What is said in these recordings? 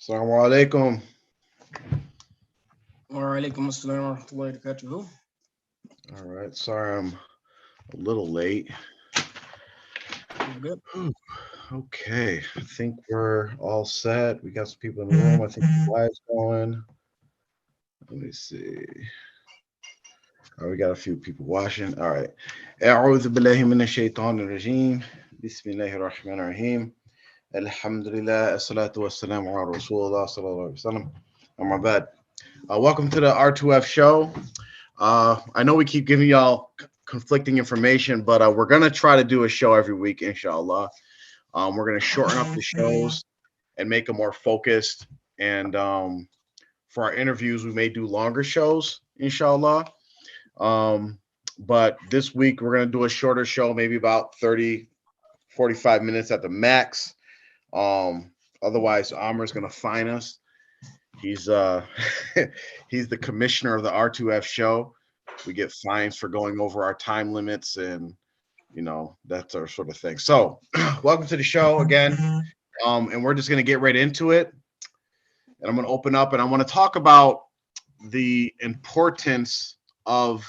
Assalamu alaikum. Wa alaikum assalam wa rahmatullahi wa barakatuhu. All right. Sorry, I'm a little late. You're good. Okay. I think we're all set. We got some people in the room. I think the live's going. Let me see. All right, we got a few people watching. All right. أعوذ بالله من الشيطان الرجيم. بسم الله الرحمن الرحيم. الحمد لله الصلاة والسلام على رسول الله صلى الله عليه وسلم. أما بعد. Welcome to the R2F show. I know we keep giving y'all conflicting information, but we're going to try to do a show every week, inshallah. We're going to shorten up the shows and make them more focused. And for our interviews, we may do longer shows, inshallah. But this week, we're going to do a shorter show, maybe about 30, 45 minutes at the max. Otherwise, Amar's going to fine us. He's he's the commissioner of the R2F show. We get fines for going over our time limits, and that's our sort of thing. So welcome to the show again. And we're just gonna get right into it. And I'm gonna open up and I want to talk about the importance of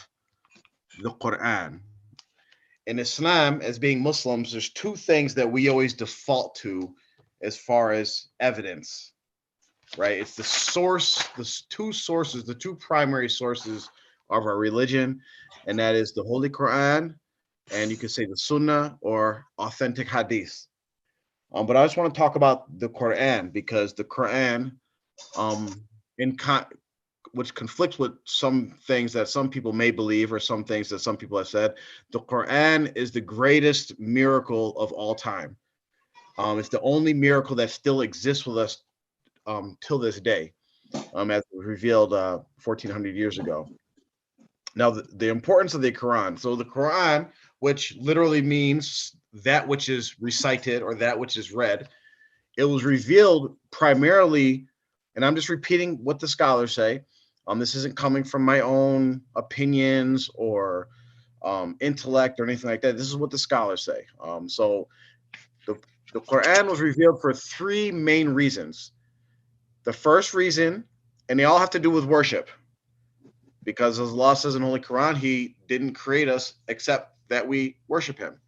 the Quran. In Islam, as being Muslims, there's two things that we always default to as far as evidence. Right, it's the source, the two primary sources of our religion, and that is the Holy Quran, and you could say the Sunnah or authentic Hadith. But I just want to talk about the Quran because the Quran, which conflicts with some things that some people may believe or some things that some people have said, the Quran is the greatest miracle of all time. It's the only miracle that still exists with us till this day, as revealed 1400 years ago. Now, the importance of the Quran. So the Quran, which literally means that which is recited or that which is read, it was revealed primarily, and I'm just repeating what the scholars say. This isn't coming from my own opinions or intellect or anything like that. This is what the scholars say. So the Quran was revealed for three main reasons. The first reason, and they all have to do with worship, because as Allah says in the Holy Quran, He didn't create us except that we worship Him.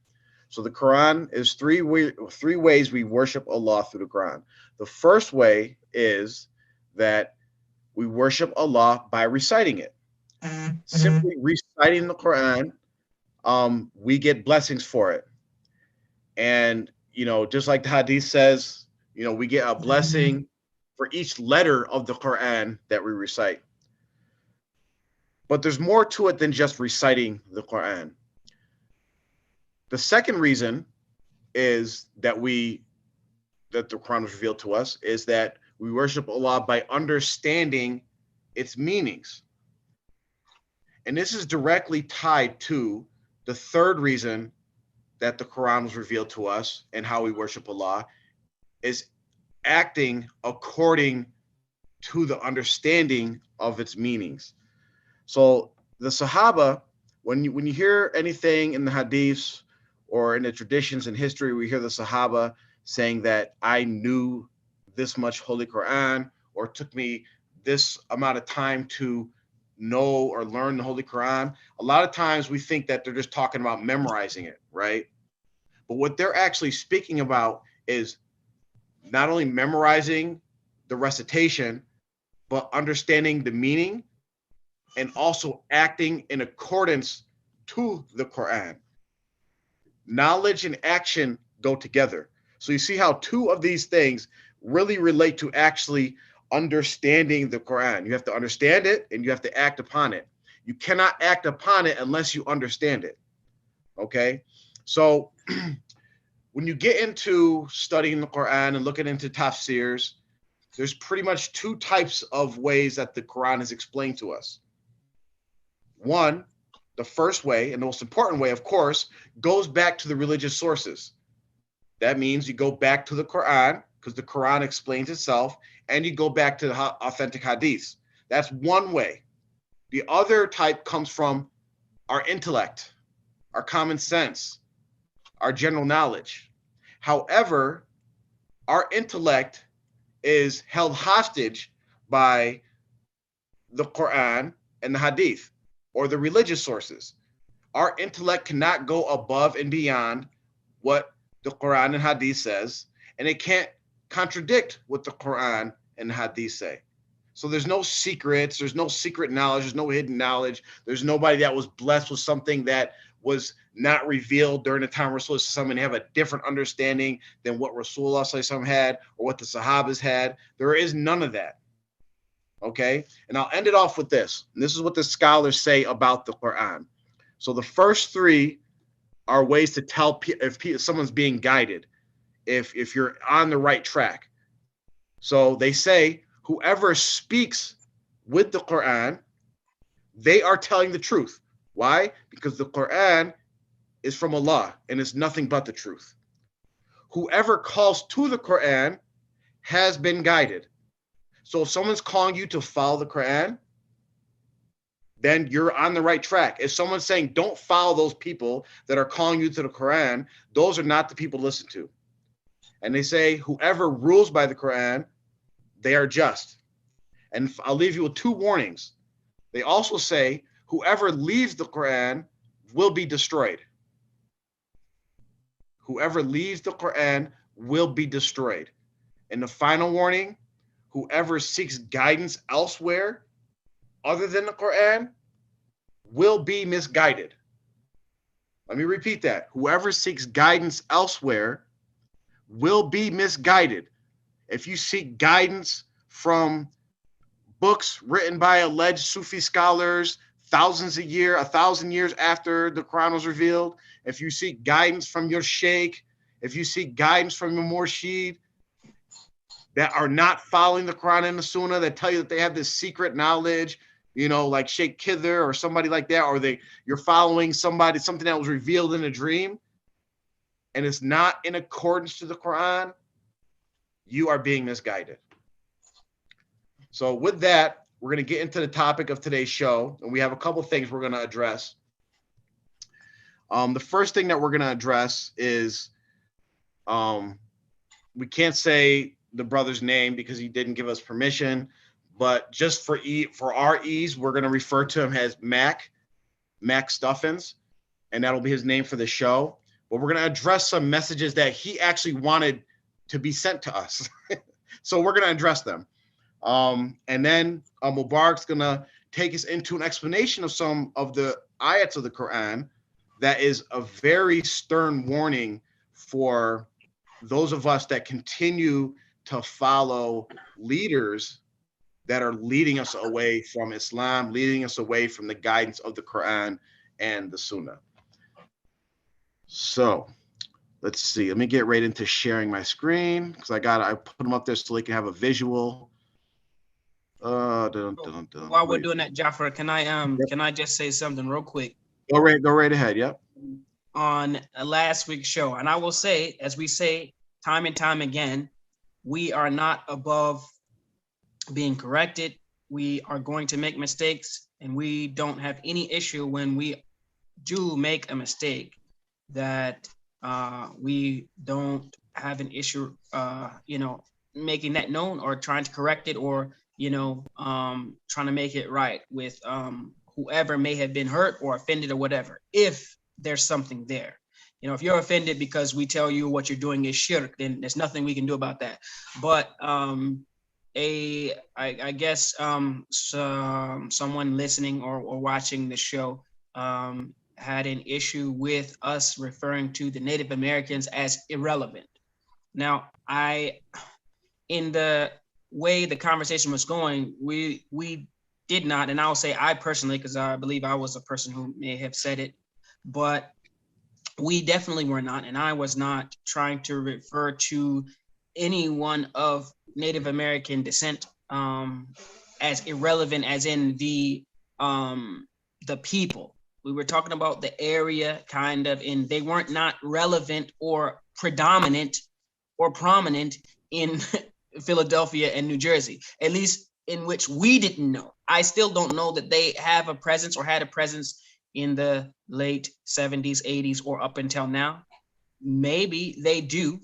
So the Quran is three ways we worship Allah through the Quran. The first way is that we worship Allah by reciting it. Simply reciting the Quran, we get blessings for it. And, just like the Hadith says, we get a blessing for each letter of the Quran that we recite. But there's more to it than just reciting the Quran. The second reason is that the Quran was revealed to us is that we worship Allah by understanding its meanings. And this is directly tied to the third reason that the Quran was revealed to us and how we worship Allah is acting according to the understanding of its meanings. So the Sahaba, when you hear anything in the Hadiths or in the traditions and history, we hear the Sahaba saying that I knew this much Holy Quran, or it took me this amount of time to know or learn the Holy Quran. A lot of times we think that they're just talking about memorizing it, right? But what they're actually speaking about is not only memorizing the recitation, but understanding the meaning and also acting in accordance to the Quran. Knowledge and action go together. So you see how two of these things, really relate to actually understanding the Quran. You have to understand it and you have to act upon it. You cannot act upon it unless you understand it. Okay? So when you get into studying the Quran and looking into tafsirs, there's pretty much two types of ways that the Quran is explained to us. One, the first way, and the most important way, of course, goes back to the religious sources. That means you go back to the Quran, because the Quran explains itself, and you go back to the authentic hadiths. That's one way. The other type comes from our intellect, our common sense, our general knowledge. However, our intellect is held hostage by the Quran and the hadith, or the religious sources. Our intellect cannot go above and beyond what the Quran and hadith says, and it can't contradict what the Quran and hadith say. So there's no secrets, there's no secret knowledge, there's no hidden knowledge, there's nobody that was blessed with something that was not revealed during the time Rasulullah and have a different understanding than what Rasulullah had or what the Sahabas had. There is none of that. Okay, and I'll end it off with this. And this is what the scholars say about the Quran. So the first three are ways to tell if someone's being guided, if you're on the right track. So they say whoever speaks with the Quran, they are telling the truth. Why? Because the Quran is from Allah and it's nothing but the truth. Whoever calls to the Quran has been guided. So if someone's calling you to follow the Quran, then you're on the right track. If someone's saying don't follow those people that are calling you to the Quran, those are not the people to listen to. And they say whoever rules by the Quran, they are just. And I'll leave you with two warnings. They also say whoever leaves the Quran will be destroyed. Whoever leaves the Quran will be destroyed. And the final warning, whoever seeks guidance elsewhere other than the Quran will be misguided. Let me repeat that. Whoever seeks guidance elsewhere will be misguided. If you seek guidance from books written by alleged Sufi scholars thousands a year, 1,000 years after the Quran was revealed, if you seek guidance from your sheikh, if you seek guidance from your murshid that are not following the Quran and the Sunnah, that tell you that they have this secret knowledge, you know, like Sheikh Khidr or somebody like that, or you're following something that was revealed in a dream, and it's not in accordance to the Quran, you are being misguided. So with that, we're going to get into the topic of today's show, and we have a couple of things we're going to address. The first thing that we're going to address is we can't say the brother's name because he didn't give us permission, but just for our ease, we're going to refer to him as Mac Stuffins, and that'll be his name for the show. But we're going to address some messages that he actually wanted to be sent to us. So we're going to address them. And then Mubarak's going to take us into an explanation of some of the ayats of the Quran that is a very stern warning for those of us that continue to follow leaders that are leading us away from Islam, leading us away from the guidance of the Quran and the Sunnah. So let's see. Let me get right into sharing my screen because I put them up there so they can have a visual. While we're doing that, Jafar, can I just say something real quick? Go right ahead. Yep. On last week's show, and I will say, as we say time and time again, we are not above being corrected. We are going to make mistakes, and we don't have any issue when we do make a mistake that we don't have an issue, making that known or trying to correct it or, trying to make it right with whoever may have been hurt or offended or whatever, if there's something there. If you're offended because we tell you what you're doing is shirk, then there's nothing we can do about that. But I guess someone listening or watching the show had an issue with us referring to the Native Americans as irrelevant. Now, in the way the conversation was going, we did not, and I'll say I personally, because I believe I was a person who may have said it, but we definitely were not, and I was not trying to refer to anyone of Native American descent as irrelevant, as in the people. We were talking about the area, kind of, and they weren't not relevant or predominant or prominent in Philadelphia and New Jersey, at least in which we didn't know. I still don't know that they have a presence or had a presence in the late 70s, 80s, or up until now. Maybe they do.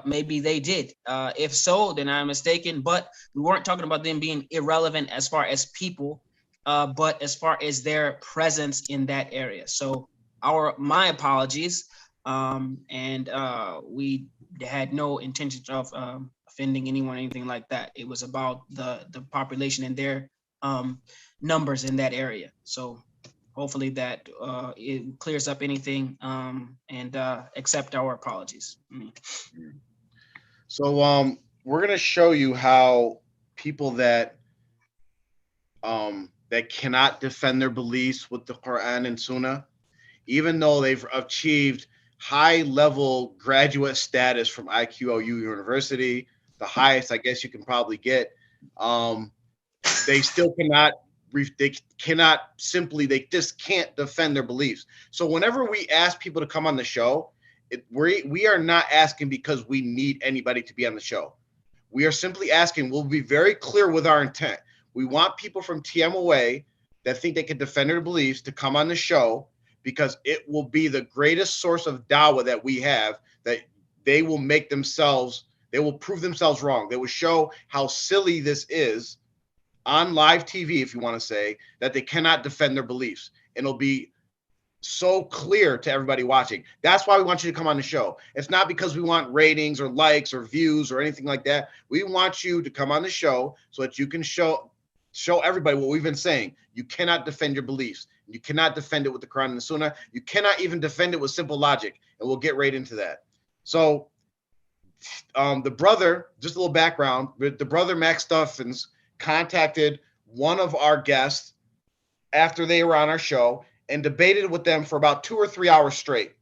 Maybe they did. If so, then I'm mistaken. But we weren't talking about them being irrelevant as far as people, but as far as their presence in that area. So my apologies. And we had no intention of offending anyone, anything like that. It was about the population and their numbers in that area. So hopefully that it clears up anything, and accept our apologies. So we're gonna show you how people that cannot defend their beliefs with the Quran and Sunnah, even though they've achieved high-level graduate status from IQOU University, the highest I guess you can probably get, they still cannot. They just can't defend their beliefs. So whenever we ask people to come on the show, we are not asking because we need anybody to be on the show. We are simply asking, we'll be very clear with our intent. We want people from TMOA that think they can defend their beliefs to come on the show, because it will be the greatest source of dawah that we have, that they will prove themselves wrong. They will show how silly this is on live TV, if you want to say, that they cannot defend their beliefs. And it'll be so clear to everybody watching. That's why we want you to come on the show. It's not because we want ratings or likes or views or anything like that. We want you to come on the show so that you can show everybody what we've been saying. You cannot defend your beliefs. You cannot defend it with the Quran and the Sunnah. You cannot even defend it with simple logic. And we'll get right into that. So the brother, just a little background, the brother Max Stuffins contacted one of our guests after they were on our show and debated with them for about 2 or 3 hours straight.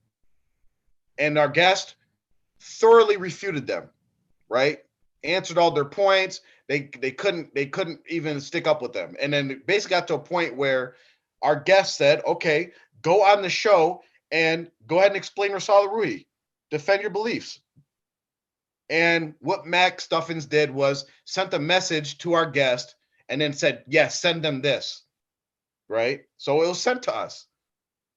And our guest thoroughly refuted them, right? Answered all their points. They couldn't even stick up with them. And then it basically got to a point where our guest said, okay, go on the show and go ahead and explain Risala Ruhi. Defend your beliefs. And what Max Stuffins did was sent a message to our guest and then said, yes, send them this, right? So it was sent to us,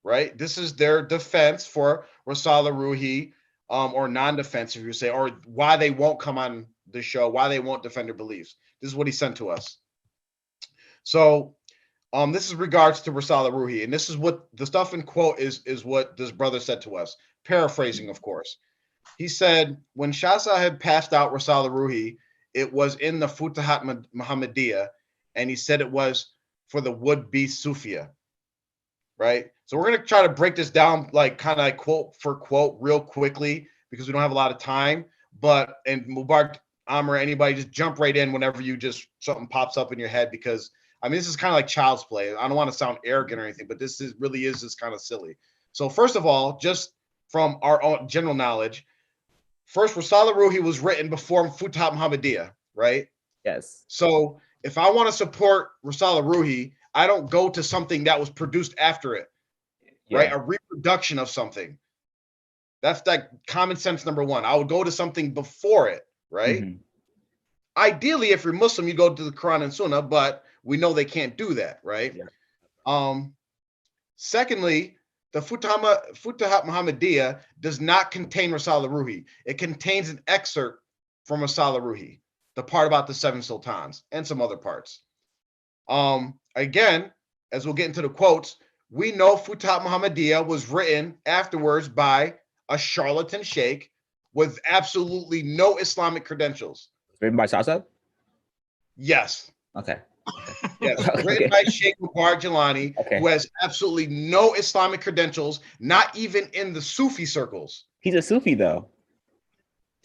right? This is their defense for Risala Ruhi, or non-defense, if you say, or why they won't come on the show, why they won't defend their beliefs. This is what he sent to us. So this is regards to Risala Ruhi, and this is what the stuff in quote is what this brother said to us, paraphrasing, of course. He said, when Shah Sahib passed out Risala Ruhi, it was in the Futuhat Muhammadiyah, and he said it was for the would-be Sufia, right? So we're going to try to break this down, like kind of like quote for quote real quickly, because we don't have a lot of time. But, and Mubarak, Amr, anybody, just jump right in whenever something pops up in your head, because I mean, this is kind of like child's play. I don't want to sound arrogant or anything, but this really is just kind of silly. So first of all, just from our own general knowledge, first, Risala Ruhi was written before Futuhat Muhammadiyah, right? Yes. So if I want to support Risala Ruhi, I don't go to something that was produced after it, right? A reproduction of something. That's like common sense number one. I would go to something before it, right? Mm-hmm. Ideally, if you're Muslim, you go to the Quran and Sunnah, but we know they can't do that, right? Yeah. Secondly, the Futuhat Muhammadiyah does not contain Risala Ruhi. It contains an excerpt from Risala Ruhi, the part about the 7 sultans and some other parts. Again, as we'll get into the quotes, we know Futuhat Muhammadiyah was written afterwards by a charlatan sheikh with absolutely no Islamic credentials. Written by Shah? Yes. Okay. Yes, written by Sheikh Mubarak Jilani, who has absolutely no Islamic credentials, not even in the Sufi circles. He's a Sufi, though.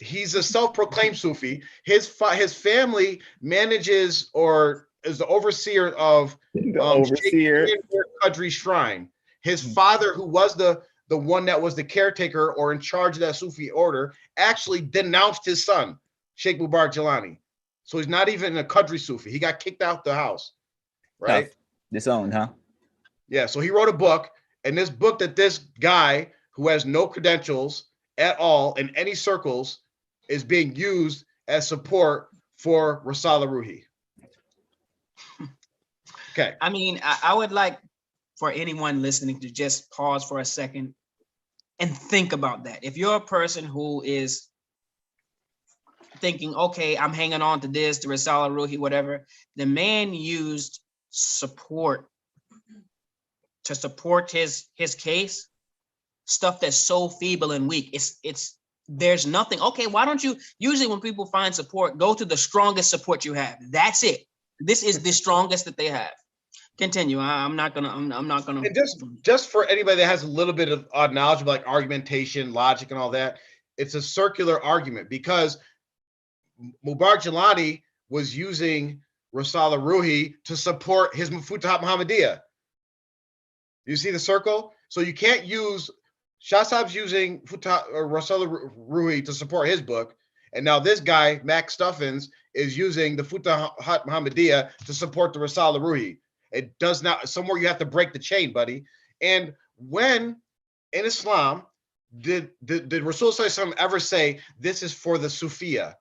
He's a self-proclaimed Sufi. His family manages or is the overseer of The overseer. Sheikh Qadri Shrine. His father, who was the one that was the caretaker or in charge of that Sufi order, actually denounced his son, Sheikh Mubarak Jilani. So he's not even a Qadri Sufi. He got kicked out the house, right? Tough. Disowned, huh? Yeah, so he wrote a book, and this book that this guy who has no credentials at all in any circles is being used as support for Risala Ruhi. Okay. I mean, I would like for anyone listening to just pause for a second and think about that. If you're a person who is thinking, okay, I'm hanging on to this, the Risala Ruhi, whatever, the man used support to support his case, stuff that's so feeble and weak. It's there's nothing. Okay, why don't you, usually when people find support, go to the strongest support you have. That's it. This is the strongest that they have. Continue. I'm not gonna. And just for anybody that has a little bit of knowledge of like argumentation, logic, and all that, it's a circular argument because Mubarak Jilani was using Risala Ruhi to support his Futuhat Muhammadiyah. You see the circle? So you can't use Shah Sahab's using Risala Ruhi to support his book, and now this guy Max Stuffins is using the Futuhat Muhammadiyah to support the Risala Ruhi. It does not. Somewhere you have to break the chain, buddy. And when in Islam did Rasul ever say this is for the Sufiya,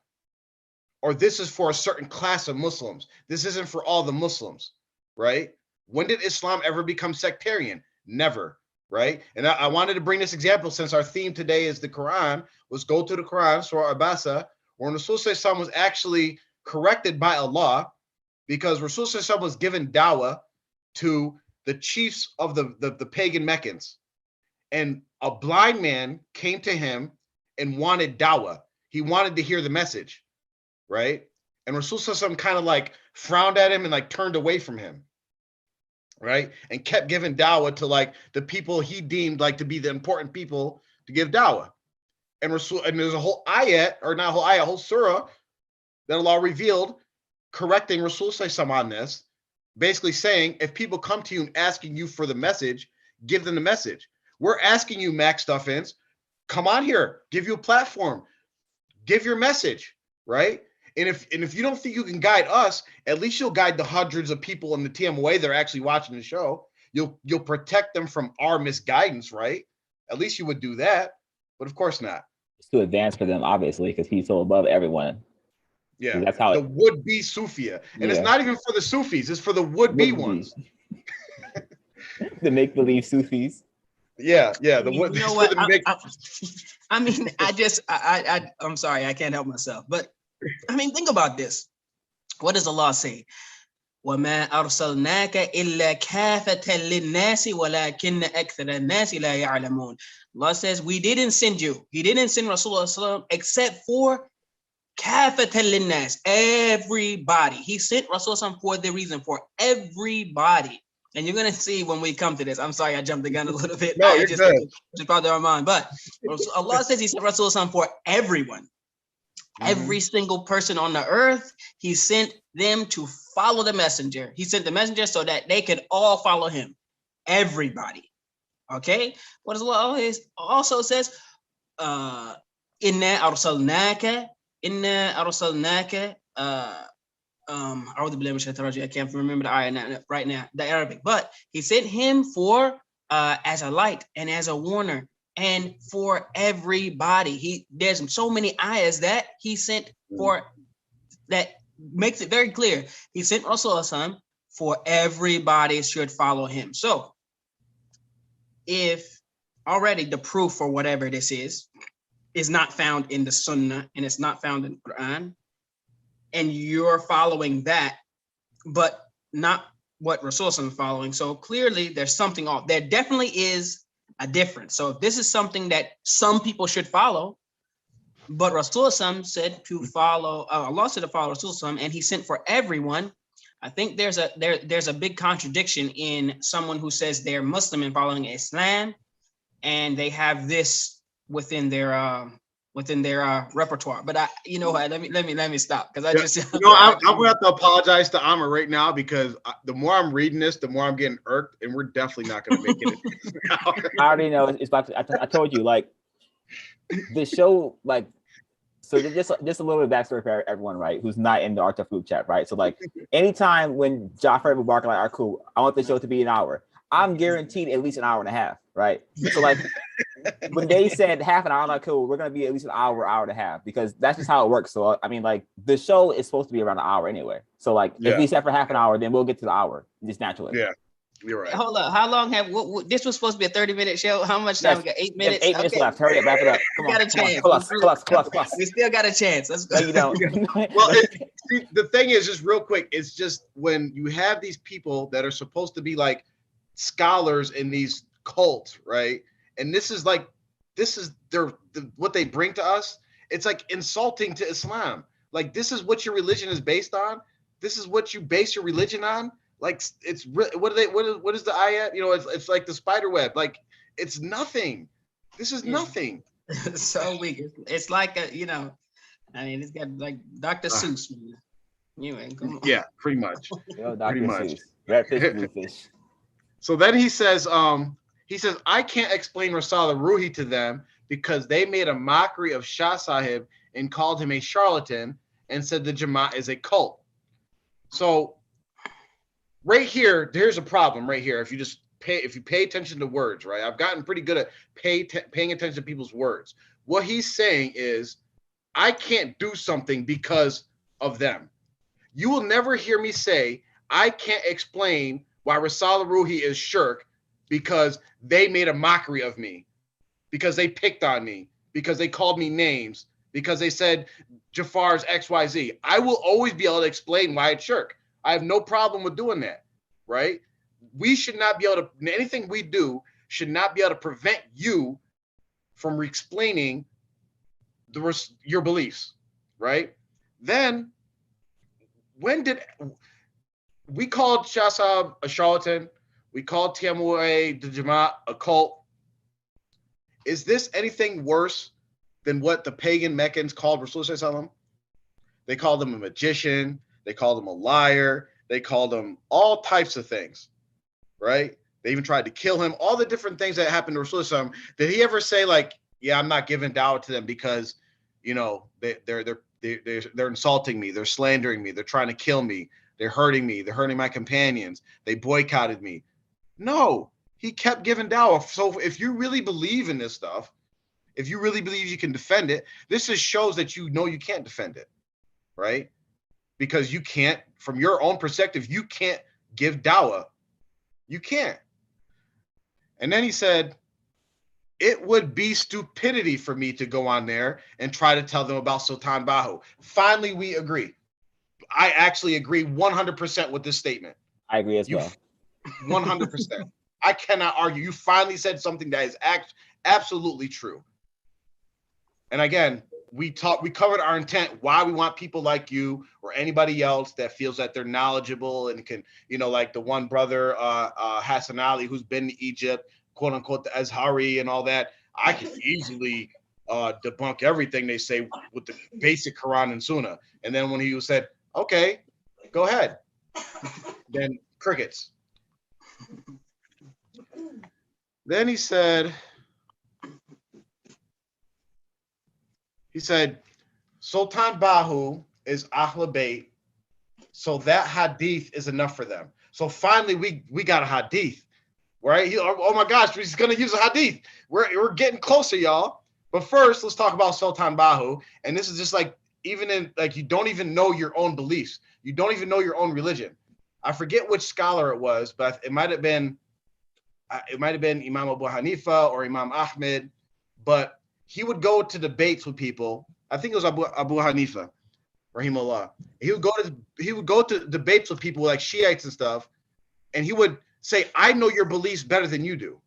or this is for a certain class of Muslims? This isn't for all the Muslims, right? When did Islam ever become sectarian? Never, right? And I wanted to bring this example since our theme today is the Quran. Let's go to the Quran, Surah Abasa, where Rasul was actually corrected by Allah because Rasul was given dawah to the chiefs of the pagan Meccans. And a blind man came to him and wanted dawah. He wanted to hear the message, right? And Rasul kind of like frowned at him and like turned away from him, right? And kept giving dawah to like the people he deemed like to be the important people to give dawah. And there's a whole ayat, or not a whole ayat, a whole surah that Allah revealed correcting Rasul on this, basically saying if people come to you and asking you for the message, give them the message. We're asking you, Max Stuffins, come on here, give you a platform, give your message, right? And if you don't think you can guide us, at least you'll guide the hundreds of people in the TMOA that are actually watching the show. You'll protect them from our misguidance, right? At least you would do that, but of course not. It's too advanced for them, obviously, because he's so above everyone. Yeah, that's how the would-be Sufia. And it's not even for the Sufis, it's for the would-be ones. The make-believe Sufis. Yeah. You know what? I'm sorry, I can't help myself. But I mean, think about this. What does Allah say? وَمَا أَرْسَلْنَاكَ إِلَّا كَافَةً لِلنَّاسِ وَلَكِنَّ أَكْثَرَ النَّاسِ لَا يَعْلَمُونَ. Allah says, we didn't send you. He didn't send Rasulullah except for kafatan linnas, everybody. He sent Rasulullah for the reason, for everybody. And you're gonna see when we come to this. I'm sorry, I jumped the gun a little bit. No, you're good. Just brought to our mind. But Allah says He sent Rasulullah for everyone, every single person on the earth. He sent them to follow the messenger. He sent the messenger so that they could all follow him. Everybody. Okay. What does Allah also says? Inna arsalnaka. Inna arsalnaka. I can't remember the ayah right now, the Arabic, but he sent him for as a light and as a warner and for everybody. There's so many ayahs that he sent for that makes it very clear. He sent Rasulullah for everybody should follow him. So if already the proof for whatever this is not found in the Sunnah and it's not found in the Quran, and you're following that, but not what Rasulullah is following. So clearly there's something off. There definitely is a difference. So if this is something that some people should follow, but Rasulullah said to follow, Allah said to follow Rasulullah, and he sent for everyone. I think there's a big contradiction in someone who says they're Muslim and following Islam, and they have this within their within their repertoire. But you know what? Let me stop because I Yeah, just I'm gonna have to apologize to Amma right now because the more I'm reading this, the more I'm getting irked, and we're definitely not gonna make it. I already know it's about to, I told you, like, the show, like, so just a little bit of backstory for everyone, right, who's not in the R2F group chat, right? So, like, anytime when Jafar and Mubarak are like, all right, cool, I want the show to be an hour, I'm guaranteed at least an hour and a half, right? So, like, when they said half an hour, I'm like, cool, we're gonna be at least an hour and a half, because that's just how it works. So, I mean, like, the show is supposed to be around an hour anyway. So, like, if we set for half an hour, then we'll get to the hour just naturally. Yeah, you're right. Hold up, how long have this was supposed to be a 30-minute show? How much time we got? 8 minutes. 8 minutes left. Hurry up, wrap it up. Come on, got a chance. Plus. We still got a chance. Let's go. No, you don't. Well, see, the thing is, just real quick, it's just when you have these people that are supposed to be like scholars in these cults, right? And this is what they bring to us. It's like insulting to Islam. Like, this is what your religion is based on. This is what you base your religion on. Like, it's what is the ayat? You know, it's like the spider web. Like, it's nothing. This is nothing. It's so weak. It's like I mean, it's got like Dr. Seuss. Anyway, come on. Yeah, pretty much. Yo, Dr. Pretty much. Seuss. Red fish, blue fish. So then he says, I can't explain Rasala Ruhi to them because they made a mockery of Shah Sahib and called him a charlatan and said the Jamaat is a cult. So right here, there's a problem right here. If you pay attention to words, right? I've gotten pretty good at paying attention to people's words. What he's saying is, I can't do something because of them. You will never hear me say, I can't explain why Rasala Ruhi is shirk because they made a mockery of me, because they picked on me, because they called me names, because they said Jafar's XYZ. I will always be able to explain why it's shirk. I have no problem with doing that, right? We should not be able to, anything we do should not be able to prevent you from explaining your beliefs, right? Then, when did we called Shah a charlatan? We called TMOA, the Jamaat, a cult. Is this anything worse than what the pagan Meccans called Rasulullah? They called him a magician. They called him a liar. They called him all types of things, right? They even tried to kill him. All the different things that happened to Rasulullah. Did he ever say, like, yeah, I'm not giving dawah to them because, you know, they're insulting me, they're slandering me, they're trying to kill me, they're hurting me, they're hurting my companions, they boycotted me? No, he kept giving dawah. So if you really believe in this stuff, if you really believe you can defend it, this just shows that you know you can't defend it, right? Because you can't, from your own perspective, you can't give dawah. You can't. And then he said, it would be stupidity for me to go on there and try to tell them about Sultan Bahu. Finally, we agree. I actually agree 100% with this statement. I agree as well. 100%. I cannot argue. You finally said something that is absolutely true. And again, we covered our intent, why we want people like you or anybody else that feels that they're knowledgeable and can, you know, like the one brother, Hassan Ali, who's been to Egypt, quote unquote, the Azhari and all that. I can easily debunk everything they say with the basic Quran and Sunnah. And then when he said, okay, go ahead, then crickets. Then he said, Sultan Bahu is Ahl Bayt, so that hadith is enough for them. So finally, we got a hadith, right? Oh my gosh, he's gonna use a hadith. We're getting closer, y'all. But first, let's talk about Sultan Bahu. And this is just like, even in, like, you don't even know your own beliefs. You don't even know your own religion. I forget which scholar it was, but it might have been Imam Abu Hanifa or Imam Ahmed, but he would go to debates with people. I think it was Abu Hanifa, rahimahullah. He would go to debates with people like Shiites and stuff, and he would say, I know your beliefs better than you do.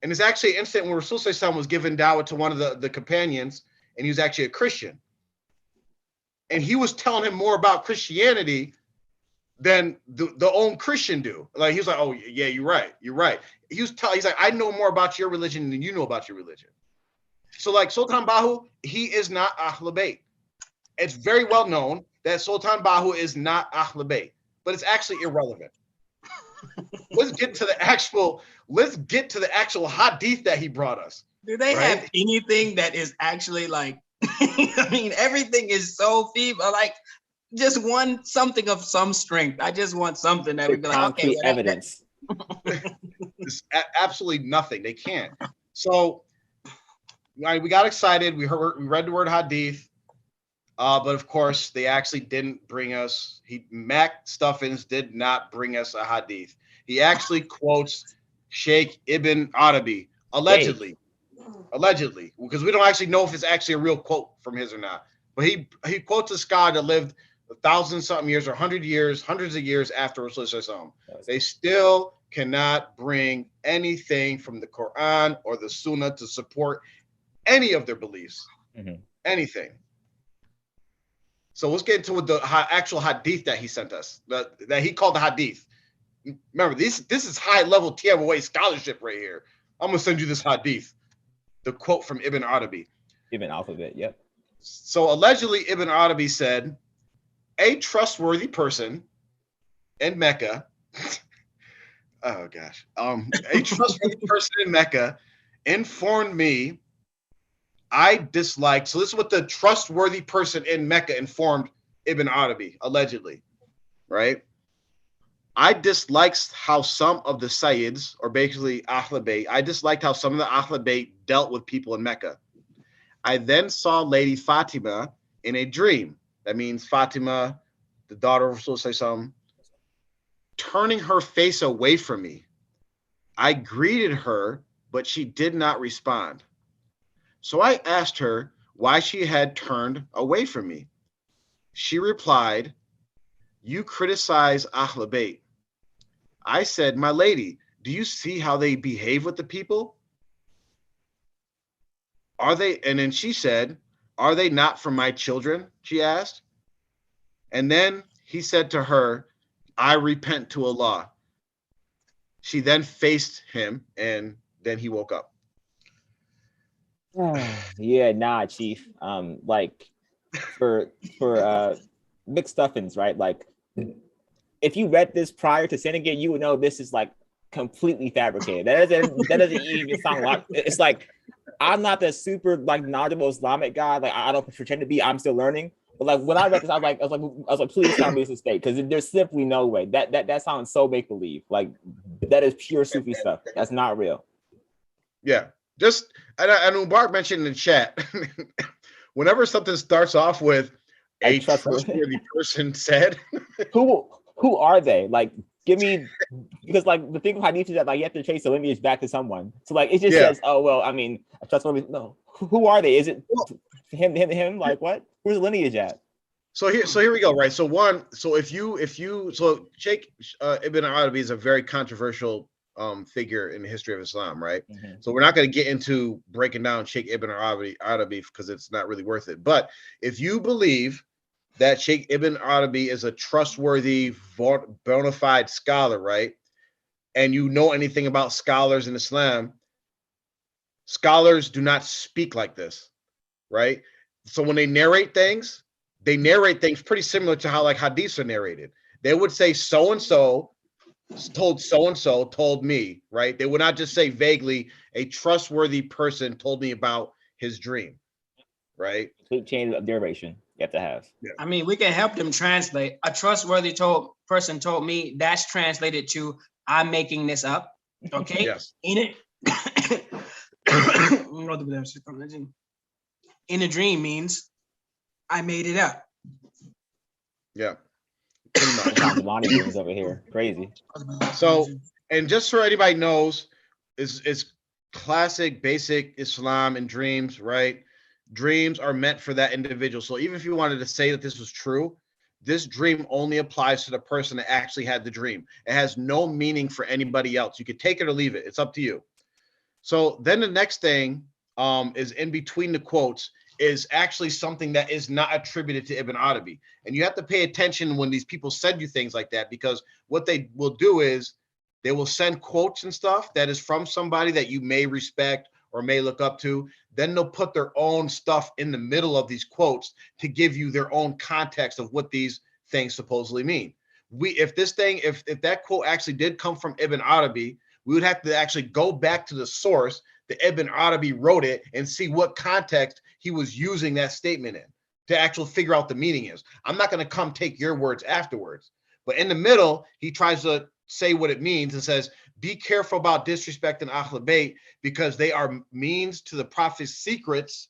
And it's actually an incident when Rasulullah was giving dawah to one of the companions, and he was actually a Christian. And he was telling him more about Christianity than the own Christian do. Like, he was like, oh yeah, you're right. He's like, I know more about your religion than you know about your religion. So like Sultan Bahu, he is not Ahlul Bayt. It's very well known that Sultan Bahu is not Ahlul Bayt, but it's actually irrelevant. Let's get to the actual hadith that he brought us. Do they Right? have anything that is actually like, I mean, everything is so feeble. Like, just something of some strength. I just want something that would be like, concrete okay, evidence. It's absolutely nothing. They can't. So we got excited. We read the word hadith, but of course they actually didn't bring us. Mac Stuffins did not bring us a hadith. He actually quotes Sheikh Ibn Arabi allegedly, because we don't actually know if it's actually a real quote from his or not. But he quotes a scholar that lived 1,000-something years or 100 years, hundreds of years after Rasulullah. They still cannot bring anything from the Quran or the Sunnah to support any of their beliefs. Anything. So let's get into the actual hadith that he sent us, that he called the hadith. Remember, this is high-level TMOA scholarship right here. I'm going to send you this hadith, the quote from Ibn Arabi. Ibn Alphabet, yep. So allegedly, Ibn Arabi said, a trustworthy person in Mecca, oh gosh, a trustworthy person in Mecca informed me I disliked, so this is what the trustworthy person in Mecca informed Ibn Arabi, allegedly, right? I disliked how some of the Sayyids, or basically Ahlul Bayt, I disliked how some of the Ahlul Bayt dealt with people in Mecca. I then saw Lady Fatima in a dream. That means Fatima, the daughter of Rasulullah, turning her face away from me. I greeted her, but she did not respond. So I asked her why she had turned away from me. She replied, you criticize Ahlul Bayt. I said, my lady, do you see how they behave with the people? Are they? And then she said, are they not from my children? She asked. And then he said to her, I repent to Allah. She then faced him and then he woke up. Yeah, nah, Chief. Like for Mick Stuffins, right? Like if you read this prior to sending it, you would know this is like completely fabricated. That doesn't even sound like it's like I'm not the super like knowledgeable Islamic guy. Like I don't pretend to be. I'm still learning. But like when I read this, I was like, please tell me this is fake, because there's simply no way that sounds so make believe. Like that is pure Sufi stuff. That's not real. Yeah, just and Mubarak mentioned in the chat, whenever something starts off with a trustworthy person said, who are they? Like, give me, because like the thing with hadith is that like you have to trace the lineage back to someone. So like it just says, oh well, I mean, a trustworthy. No, who are they? Is it him? Like what? Where's the lineage at? So here we go, right? So Sheikh Ibn Arabi is a very controversial figure in the history of Islam, right? Mm-hmm. So we're not going to get into breaking down Sheikh Ibn Arabi because it's not really worth it. But if you believe that Sheikh Ibn Arabi is a trustworthy, bona fide scholar, right? And you know anything about scholars in Islam, scholars do not speak like this, right? So when they narrate things pretty similar to how like hadiths are narrated. They would say so-and-so told me, right? They would not just say vaguely, a trustworthy person told me about his dream, right? Complete chain of derivation you have to have. Yeah. I mean, we can help them translate. A trustworthy person told me, that's translated to I'm making this up. Okay. Yes. In a dream means I made it up. Yeah. Lonnie over here. Crazy. So, and just so anybody knows, it's classic, basic Islam and dreams, right? Dreams are meant for that individual. So even if you wanted to say that this was true, this dream only applies to the person that actually had the dream. It has no meaning for anybody else. You could take it or leave it. It's up to you. So then the next thing is in between the quotes is actually something that is not attributed to Ibn Arabi. And you have to pay attention when these people send you things like that, because what they will do is they will send quotes and stuff that is from somebody that you may respect or may look up to. Then they'll put their own stuff in the middle of these quotes to give you their own context of what these things supposedly mean. If that quote actually did come from Ibn Arabi, we would have to actually go back to the source that Ibn Arabi wrote it and see what context he was using that statement in to actually figure out the meaning is. I'm not going to come take your words afterwards. But in the middle, he tries to say what it means and says, be careful about disrespecting Ahl Bayt because they are means to the Prophet's secrets,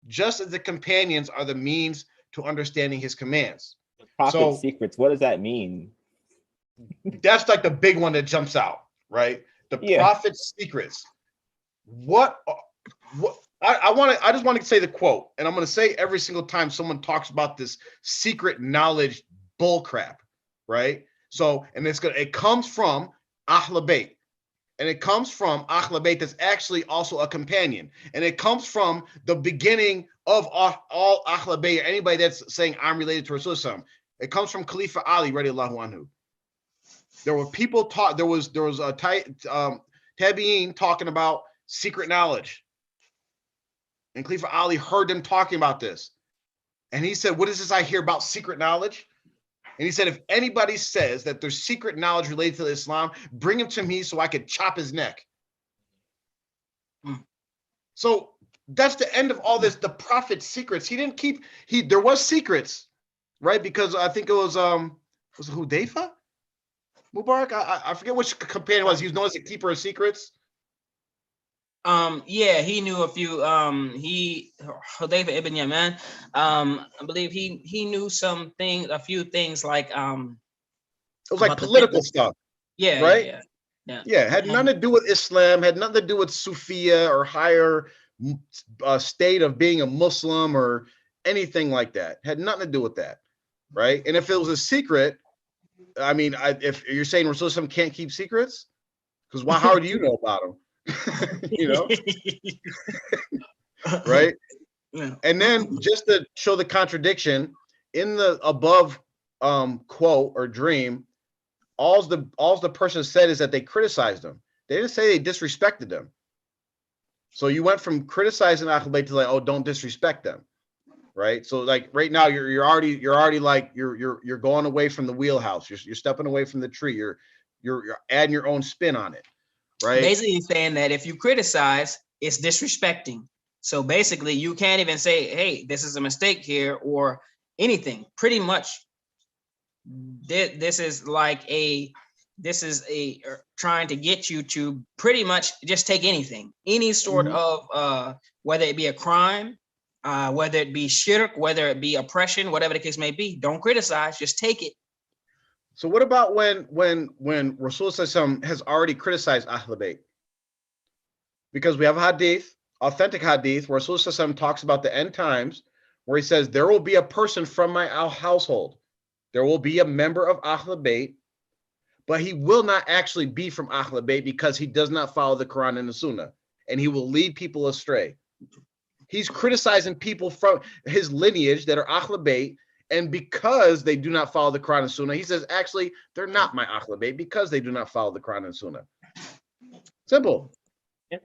just as the companions are the means to understanding his commands. Prophet's secrets, what does that mean? That's like the big one that jumps out, right? The Prophet's secrets. I just want to say the quote, and I'm going to say every single time someone talks about this secret knowledge bull crap, right? So, and it comes from Ahl Bayt, and it comes from Ahl Bayt that's actually also a companion, and it comes from the beginning of all Ahl Bayt, or anybody that's saying I'm related to Rasulullah. It comes from Khalifa Ali radiallahu anhu. There were people taught. There was a tabi'in talking about secret knowledge, and Khalifa Ali heard them talking about this, and he said, "What is this I hear about secret knowledge?" And he said, "If anybody says that there's secret knowledge related to Islam, bring him to me so I could chop his neck." So that's the end of all this. The Prophet's secrets. He didn't keep. There was secrets, right? Because I think it was it Hudayfa? Mubarak? I forget which companion it was. He was known as a keeper of secrets. Yeah, he knew a few. Hudayfa ibn Yaman. I believe he knew a few things like it was like political stuff. Yeah, right. Yeah. Had nothing to do with Islam. Had nothing to do with Sufiya or higher state of being a Muslim or anything like that. Had nothing to do with that, right? And if it was a secret, I mean, if you're saying Rasulullah can't keep secrets, because how do you know about them? You know, right? Yeah. And then just to show the contradiction in the above quote or dream, all the person said is that they criticized them. They didn't say they disrespected them. So you went from criticizing Ahl Bayt to like, oh, don't disrespect them, right? So like right now you're already like you're going away from the wheelhouse. You're stepping away from the tree. You're adding your own spin on it. Right. Basically saying that if you criticize, it's disrespecting. So basically you can't even say, hey, this is a mistake here or anything. Pretty much this is trying to get you to pretty much just take anything, any sort of whether it be a crime, whether it be shirk, whether it be oppression, whatever the case may be. Don't criticize, just take it. So what about when Rasulullah has already criticized Ahl Bayt? Because we have a hadith, authentic hadith, where Rasulullah talks about the end times, where he says, there will be a person from my household. There will be a member of Ahl Bayt, but he will not actually be from Ahl Bayt because he does not follow the Quran and the Sunnah, and he will lead people astray. He's criticizing people from his lineage that are Ahl Bayt, and because they do not follow the Quran and Sunnah, he says, actually, they're not my Ahl Bayt because they do not follow the Quran and Sunnah. Simple. Yeah.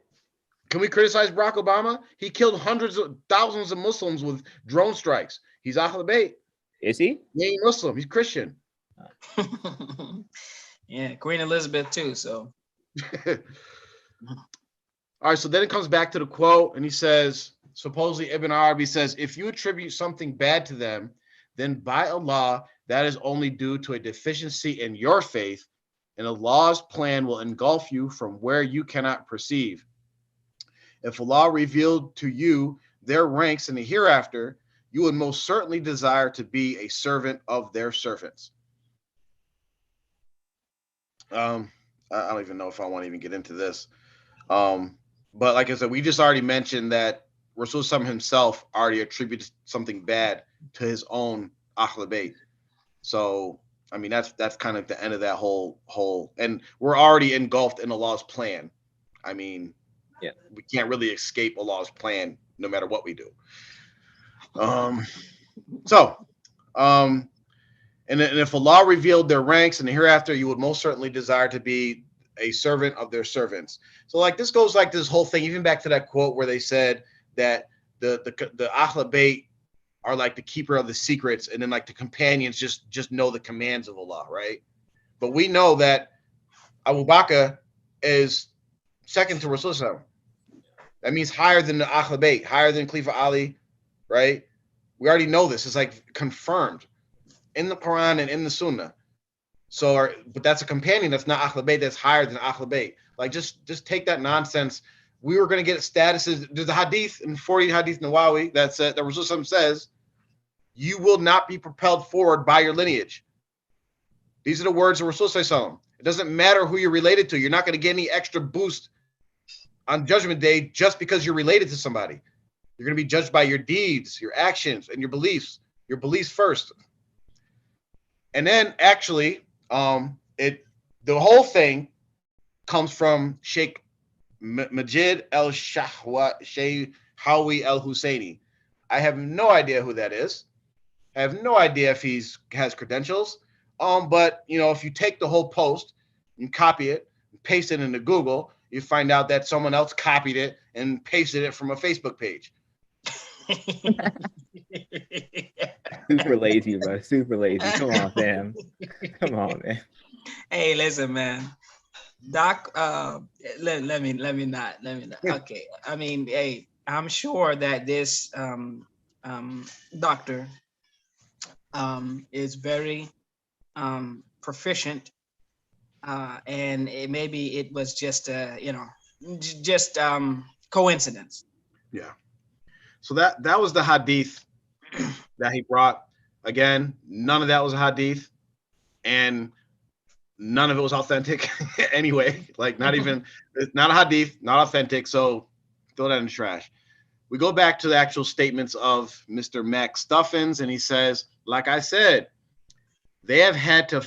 Can we criticize Barack Obama? He killed hundreds of thousands of Muslims with drone strikes. He's Ahl Bayt. Is he? He ain't Muslim. He's Christian. Yeah, Queen Elizabeth too, so. All right, so then it comes back to the quote, and he says, supposedly Ibn Arabi says, if you attribute something bad to them, then by Allah, that is only due to a deficiency in your faith, and Allah's plan will engulf you from where you cannot perceive. If Allah revealed to you their ranks in the hereafter, you would most certainly desire to be a servant of their servants. I don't even know if I want to even get into this. But like I said, we just already mentioned that Rasulullah himself already attributed something bad to his own Ahl Bayt. So, I mean, that's kind of the end of that whole, and we're already engulfed in Allah's plan. I mean, yeah, we can't really escape Allah's plan no matter what we do. And if Allah revealed their ranks in the hereafter, you would most certainly desire to be a servant of their servants. So like this goes like this whole thing, even back to that quote where they said that the Ahl Bayt are like the keeper of the secrets, and then like the companions just know the commands of Allah, right? But we know that Abu Bakr is second to Rasulullah. That means higher than the Ahl Bayt, higher than Khalifa Ali, right? We already know this. It's like confirmed in the Quran and in the Sunnah. So, but that's a companion. That's not Ahl Bayt. That's higher than Ahl Bayt. Like, just take that nonsense. We were going to get statuses. There's a hadith in 40 Hadith Nawawi that Rasulullah says, you will not be propelled forward by your lineage. These are the words of Rasulullah. It doesn't matter who you're related to. You're not going to get any extra boost on Judgment Day just because you're related to somebody. You're going to be judged by your deeds, your actions, and your beliefs. Your beliefs first. And then actually, the whole thing comes from Sheikh Majid al-Shahawi al-Husseini. I have no idea who that is. I have no idea if he has credentials. But if you take the whole post and copy it and paste it into Google, you find out that someone else copied it and pasted it from a Facebook page. Super lazy, bro. Super lazy. Come on, fam. Come on, man. Hey, listen, man. Doc, let me not. Okay. I mean, hey, I'm sure that this doctor is very proficient, and maybe it was just coincidence. Yeah. So that was the hadith that he brought. Again, none of that was a hadith, and none of it was authentic anyway. Like not a hadith, not authentic. So throw that in the trash. We go back to the actual statements of Mr. Mac Stuffins, and he says, like I said, they have to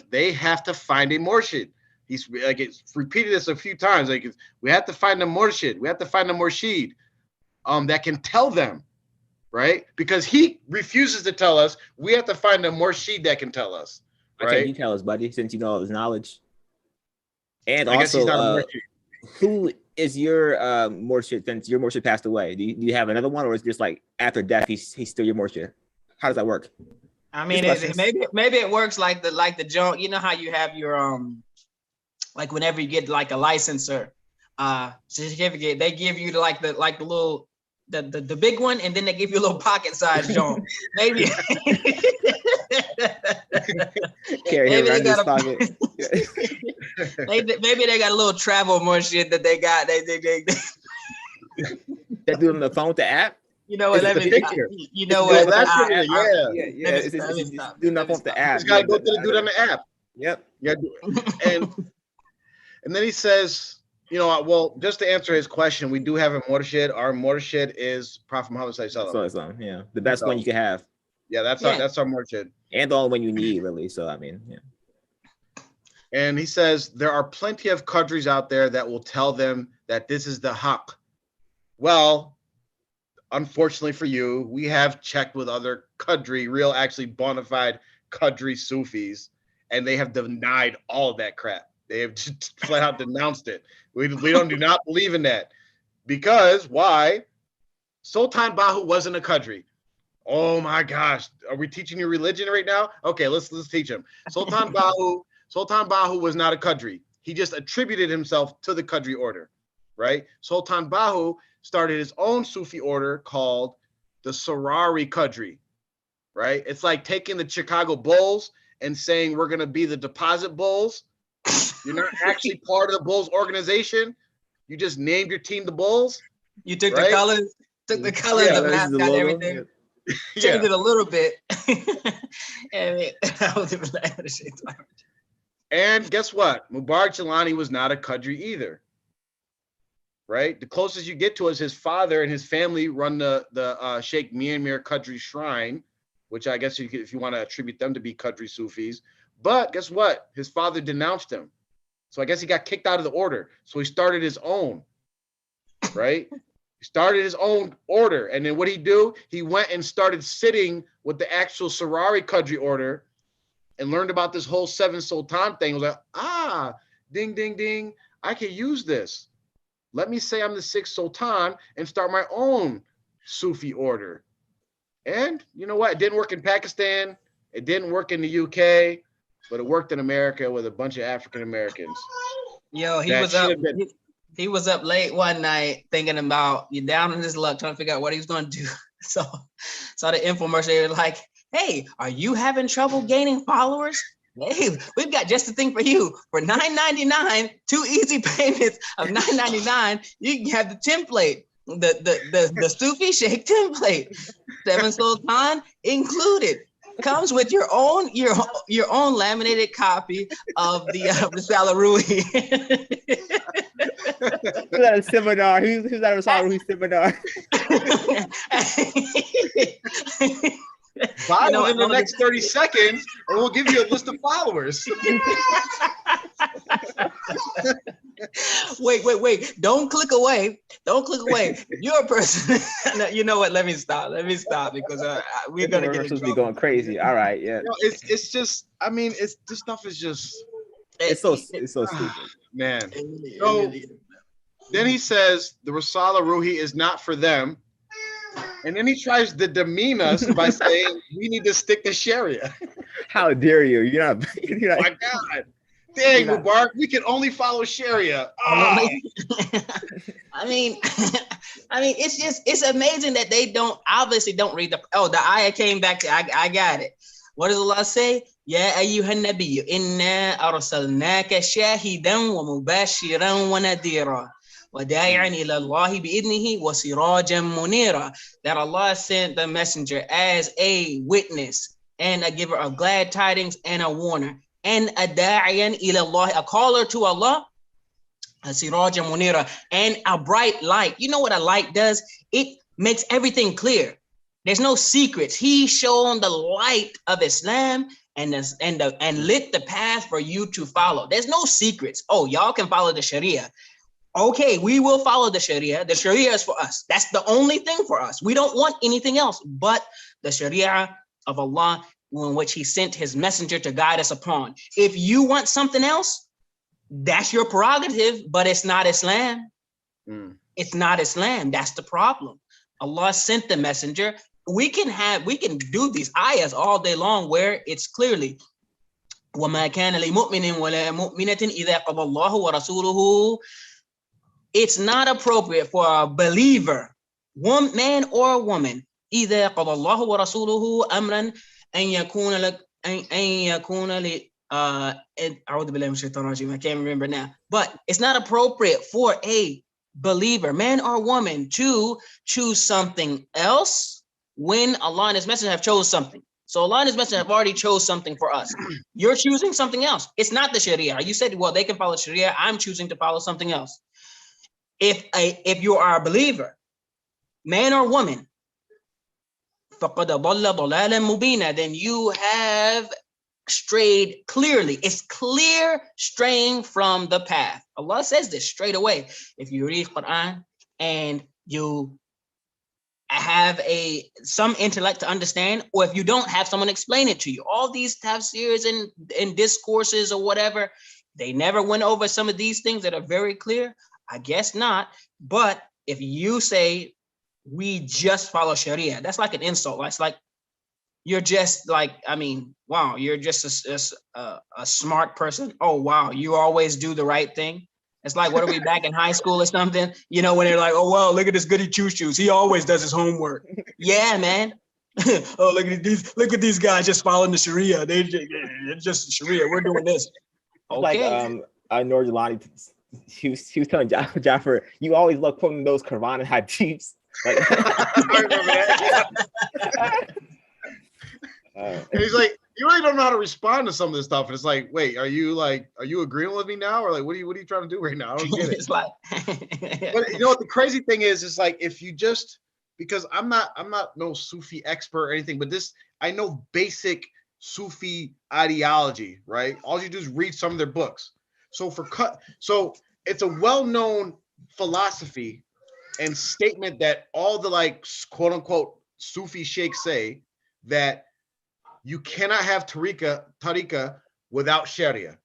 find a murshid. He's like it's repeated this a few times. Like we have to find a murshid. We have to find a murshid that can tell them, right? Because he refuses to tell us. We have to find a murshid that can tell us. Right? Can you tell us, buddy, since you know all his knowledge? And I guess he's not also, a murshid. who is your murshid since your murshid passed away? Do you have another one, or is it just like after death he's still your murshid? How does that work? I mean, maybe it works like the joint. You know how you have your like whenever you get like a licenser certificate, they give you the little the big one, and then they give you a little pocket size joint. Maybe. Maybe they got maybe they got a little travel more shit that they got. They That do on the phone with the app. You know what? You know what? That's do not off the app. Just gotta go to the dude on the app. Yep. Yeah, and then he says, well, just to answer his question, we do have a murshid. Our murshid is Prophet Muhammad sallallahu alaihi wasallam. Yeah, the best one you can have. Yeah, that's our murshid, and the only one you need, really. So I mean, yeah. And he says there are plenty of qadris out there that will tell them that this is the haqq. Well, unfortunately for you, we have checked with other qadri, real actually bona fide qadri Sufis, and they have denied all of that crap. They have just flat out denounced it. We do not believe in that. Because why? Sultan Bahu wasn't a qadri. Oh my gosh. Are we teaching you religion right now? Okay, let's teach him. Sultan Bahu was not a qadri. He just attributed himself to the qadri order, right? Sultan Bahu started his own Sufi order called the Sarari Qadri, right? It's like taking the Chicago Bulls and saying we're going to be the Deposit Bulls. You're not actually part of the Bulls organization. You just named your team the Bulls. You took the colors, the mascot, and everything. Changed it a little bit. And guess what? Mubarak Jilani was not a qadri either. Right? The closest you get to is his father and his family run the Sheikh Mir Qadri Shrine, which I guess if you want to attribute them to be qadri Sufis. But guess what? His father denounced him. So I guess he got kicked out of the order. So he started his own, right? He started his own order. And then what he do? He went and started sitting with the actual Sarari Qadri order and learned about this whole seven sultan thing. He was like, ding, ding, ding. I can use this. Let me say I'm the sixth Sultan and start my own Sufi order. And you know what? It didn't work in Pakistan. It didn't work in the UK, but it worked in America with a bunch of African Americans. Yo, he That was should up. have been- He was up late one night thinking about you down on his luck, trying to figure out what he was going to do. So, saw the infomercial. They were like, "Hey, are you having trouble gaining followers? Hey, we've got just the thing for you. For $9.99, 2 easy payments of $9.99, you can have the template, the Sufi Sheikh template, 7 Sultan included. Comes with your own laminated copy of the Salarui." He was at a seminar. He was at a Salarui seminar. Buy You know, one in the next 30 seconds, and we'll give you a list of followers. Wait. Don't click away. If you're a person. No, you know what? Let me stop because we're going to get in Supposed to be trouble. going crazy. All right, yeah. No, it's just, I mean, this stuff is just, It's so stupid. man. It really So is. then he says the Risala Ruhi is not for them. And then he tries to demean us by saying we need to stick to Sharia. How dare you? You're not. My God. Dang, Mubarak, we can only follow Sharia. I mean, it's amazing that they obviously don't read the ayah came back to, I got it. What does Allah say? Ya ayyuhan nabiyyu inna arsalnaka shahidan wa mubashiran wa nadira wa da'i'an ila Allah bi'idnihi wa sirajan munira. That Allah sent the messenger as a witness and a giver of glad tidings and a warner, and a da'iyan ila Allah, a caller to Allah, a sirajan munira, and a bright light. You know what a light does? It makes everything clear. There's no secrets. He shone the light of Islam and lit the path for you to follow. There's no secrets. Oh, y'all can follow the Sharia. Okay, we will follow the Sharia. The Sharia is for us. That's the only thing for us. We don't want anything else but the Sharia of Allah, in which he sent his messenger to guide us upon. If you want something else, that's your prerogative, but it's not Islam. It's not Islam. That's the problem. Allah sent the messenger. We can do these ayahs all day long where it's clearly وَمَا كَانَ لِمُؤْمِنٍ وَلَا مُؤْمِنَةٍ إِذَا قَضَى اللَّهُ وَرَسُولُهُ. It's not appropriate for a believer, one man or a woman, إِذَا قَضَى اللَّهُ وَرَسُولُهُ أَمْرًا أَنْ يَكُونَ لَكَ أَنْ يَكُونَ I can't remember now, but it's not appropriate for a believer, man or woman, to choose something else when Allah and his messenger have chose something. So Allah and his messenger have already chose something for us. You're choosing something else. It's not the Sharia. You said, well, they can follow Sharia. I'm choosing to follow something else. If you are a believer, man or woman, فَقَدْ ضَلَّ ضَلَالًا مُبِينًا, then you have strayed clearly. It's clear straying from the path. Allah says this straight away. If you read Quran and you have some intellect to understand, or if you don't have someone explain it to you, all these tafsirs and discourses or whatever, they never went over some of these things that are very clear. I guess not. But if you say we just follow Sharia, that's like an insult. It's like you're just like, I mean, wow, you're just a smart person. Oh, wow, you always do the right thing. It's like, what are we, back in high school or something? You know, when they're like, oh, wow, look at this goody two-shoes. He always does his homework. Yeah, man. Oh, look at these guys just following the Sharia. It's just Sharia. We're doing this. Okay. Like Noor Jelani, he was telling Jaffer, you always love quoting those Quran and hadiths. Like, I remember that. And he's like, you really don't know how to respond to some of this stuff. And it's like, wait, are you agreeing with me now? Or like, what are you trying to do right now? I don't get it. It's like, but you know what the crazy thing is like, if you just, because I'm not no Sufi expert or anything, but I know basic Sufi ideology, right? All you do is read some of their books. So it's a well-known philosophy and statement that all the like quote unquote Sufi sheikhs say, that you cannot have tariqa without Sharia.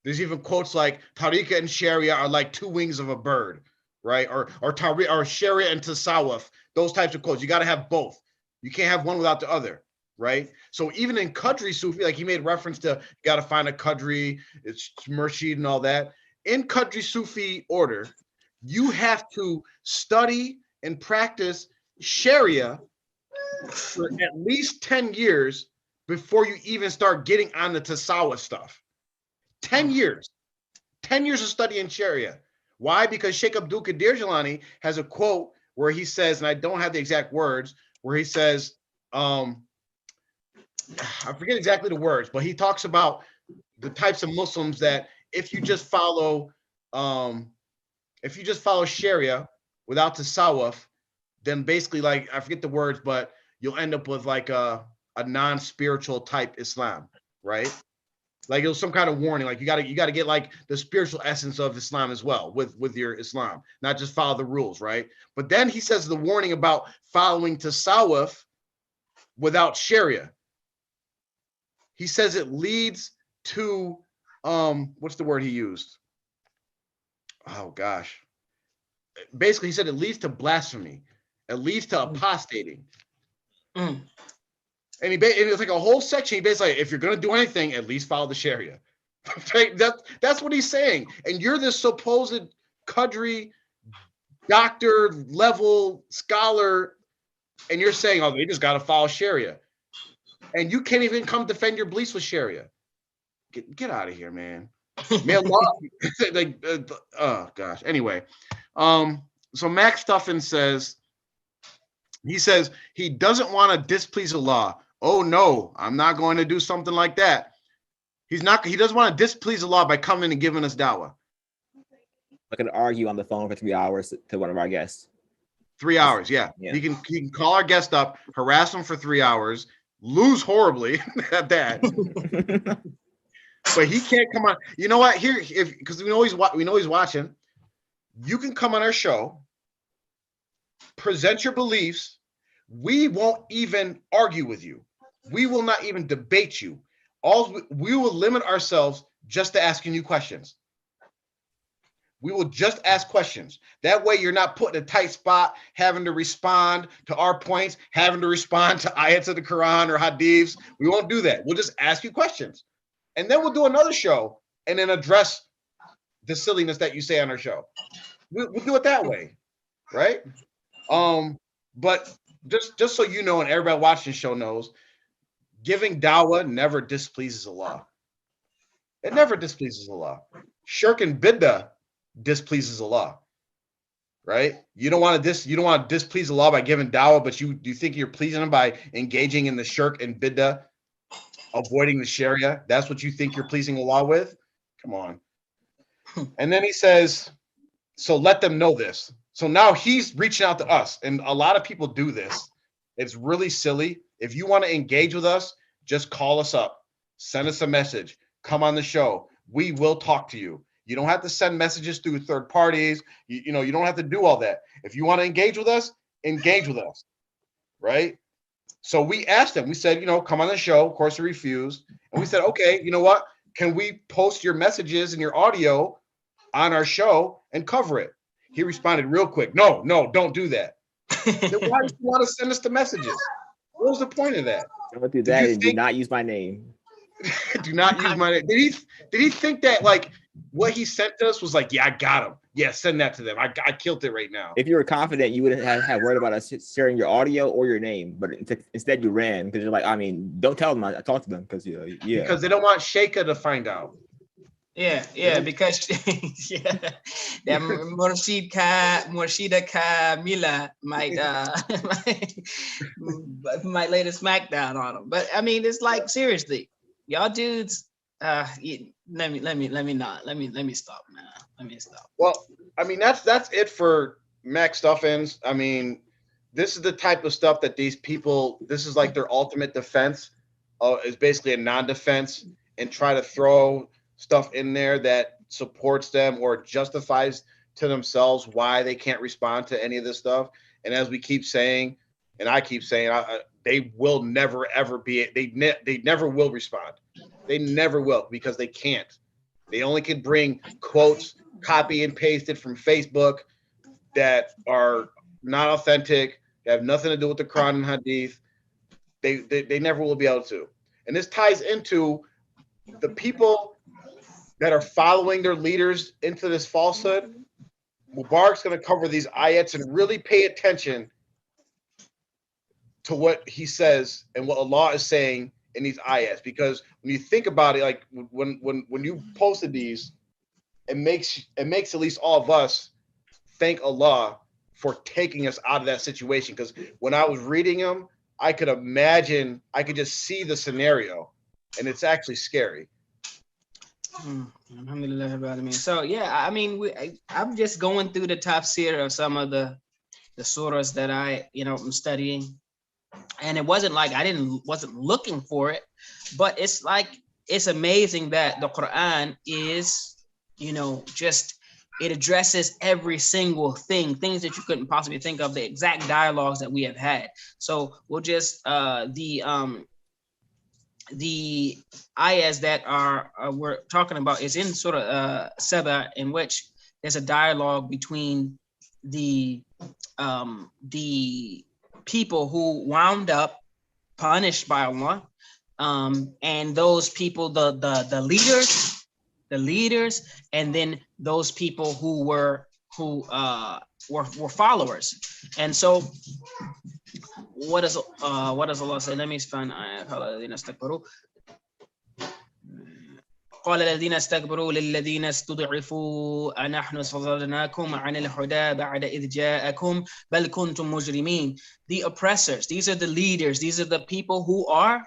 There's even quotes like Tariqa and Sharia are like two wings of a bird, right? Or Sharia and Tasawwuf, those types of quotes. You got to have both. You can't have one without the other, right? So even in Qadri Sufi, like he made reference to, you got to find a Qadri, it's Murshid and all that. In Qadri Sufi order, you have to study and practice Sharia for at least 10 years before you even start getting on the Tasawwuf stuff. 10 years. 10 years of studying Sharia. Why? Because Sheikh Abdul Qadir Jilani has a quote where he says, and I don't have the exact words, where he says, I forget exactly the words, but he talks about the types of Muslims that if you just follow Sharia without Tasawwuf, then basically, like, I forget the words, but you'll end up with like a non-spiritual type Islam, right? Like it was some kind of warning, like you gotta get like the spiritual essence of Islam as well with your Islam, not just follow the rules, right? But then he says the warning about following Tasawwuf without Sharia. He says it leads to what's the word he used? Oh gosh. Basically, he said it leads to blasphemy. It leads to apostating. And it was like a whole section. He basically, like, if you're going to do anything, at least follow the Sharia. That's what he's saying. And you're this supposed Qadri doctor level scholar, and you're saying, oh, they just got to follow Sharia. And you can't even come defend your beliefs with Sharia. Get out of here, man. Man, like, oh gosh. Anyway, so Max Stuffin says, he doesn't want to displease Allah. Oh no, I'm not going to do something like that. He doesn't want to displease Allah by coming and giving us dawah. I could argue on the phone for 3 hours to one of our guests. 3 hours, yeah. He can call our guest up, harass him for 3 hours, lose horribly at that. But he can't come on. You know what? Because we know he's watching. You can come on our show, present your beliefs. We won't even argue with you. We will not even debate you. We will limit ourselves just to asking you questions. We will just ask questions. That way you're not put in a tight spot, having to respond to our points, having to respond to ayats of the Quran or hadiths. We won't do that. We'll just ask you questions. And then we'll do another show and then address the silliness that you say on our show. We'll do it that way, right? But just so you know, and everybody watching the show knows, giving dawah never displeases Allah. It never displeases Allah. Shirk and bid'ah displeases Allah, right? You don't want to displease Allah by giving dawah, but you think you're pleasing him by engaging in the shirk and bid'ah, avoiding the Sharia. That's what you think you're pleasing Allah with? Come on. And then he says, so let them know this. So now he's reaching out to us, and a lot of people do this. It's really silly. If you want to engage with us, just call us up, send us a message, come on the show. We will talk to you. You don't have to send messages through third parties. You don't have to do all that. If you want to engage with us, right? So we asked him, we said, come on the show. Of course, he refused. And we said, okay, you know what? Can we post your messages and your audio on our show and cover it? He responded real quick. No, don't do that. Then why do you want to send us the messages? What was the point of that? Don't do that and do not use my name. Do not use my name. Did he think that like what he sent to us was like, yeah, I got him. Yeah, send that to them. I killed it right now. If you were confident, you wouldn't have worried about us sharing your audio or your name. But instead, you ran because you're like, I mean, don't tell them I talked to them because because they don't want Sheikha to find out. Yeah, because that Murshida Ka Mila might lay the smackdown on them. But I mean, it's like seriously, y'all dudes. Let me stop, man. Let me stop. Well, I mean that's it for Mac Stuffins. I mean, this is the type of stuff that these people. This is like their ultimate defense. Is basically a non-defense and try to throw stuff in there that supports them or justifies to themselves why they can't respond to any of this stuff. And as we keep saying, and I keep saying, they will never ever be. They never will respond. They never will because they can't. They only can bring quotes copy and pasted from Facebook that are not authentic, that have nothing to do with the Quran and Hadith. They never will be able to. And this ties into the people that are following their leaders into this falsehood. Mubarak's going to cover these ayats and really pay attention to what he says and what Allah is saying in these ayats, because when you think about it, like when you posted these, it makes at least all of us thank Allah for taking us out of that situation. Because when I was reading them, I could imagine, I could just see the scenario, and it's actually scary. Alhamdulillah. So yeah, I mean, I'm just going through the tafsir of some of the surahs that I'm studying, and it wasn't like I wasn't looking for it, but it's like it's amazing that the Quran is, just it addresses every single things that you couldn't possibly think of, the exact dialogues that we have had. So we'll just the ayahs that we're talking about is in Surah Saba, in which there's a dialogue between the people who wound up punished by Allah, and those people, the leaders, and then those people who were followers. And so what does Allah say? Let me find قال الذين استكبروا للذين استضعفوا أنحن صددناكم عن الهدى بعد إذ جاءكم بل كنتم مجرمين. The oppressors, these are the leaders, these are the people who are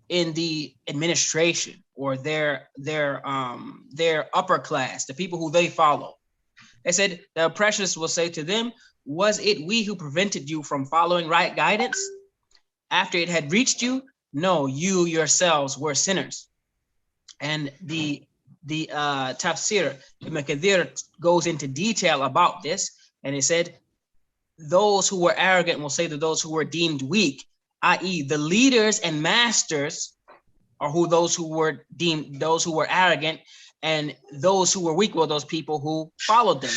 in the administration, or their upper class, the people who they follow. They said the oppressors will say to them, was it we who prevented you from following right guidance after it had reached you? No, you yourselves were sinners. And the tafsir, Ibn Kathir, goes into detail about this, and he said those who were arrogant will say to those who were deemed weak, i.e. the leaders and masters are those who were arrogant, and those who were weak were those people who followed them.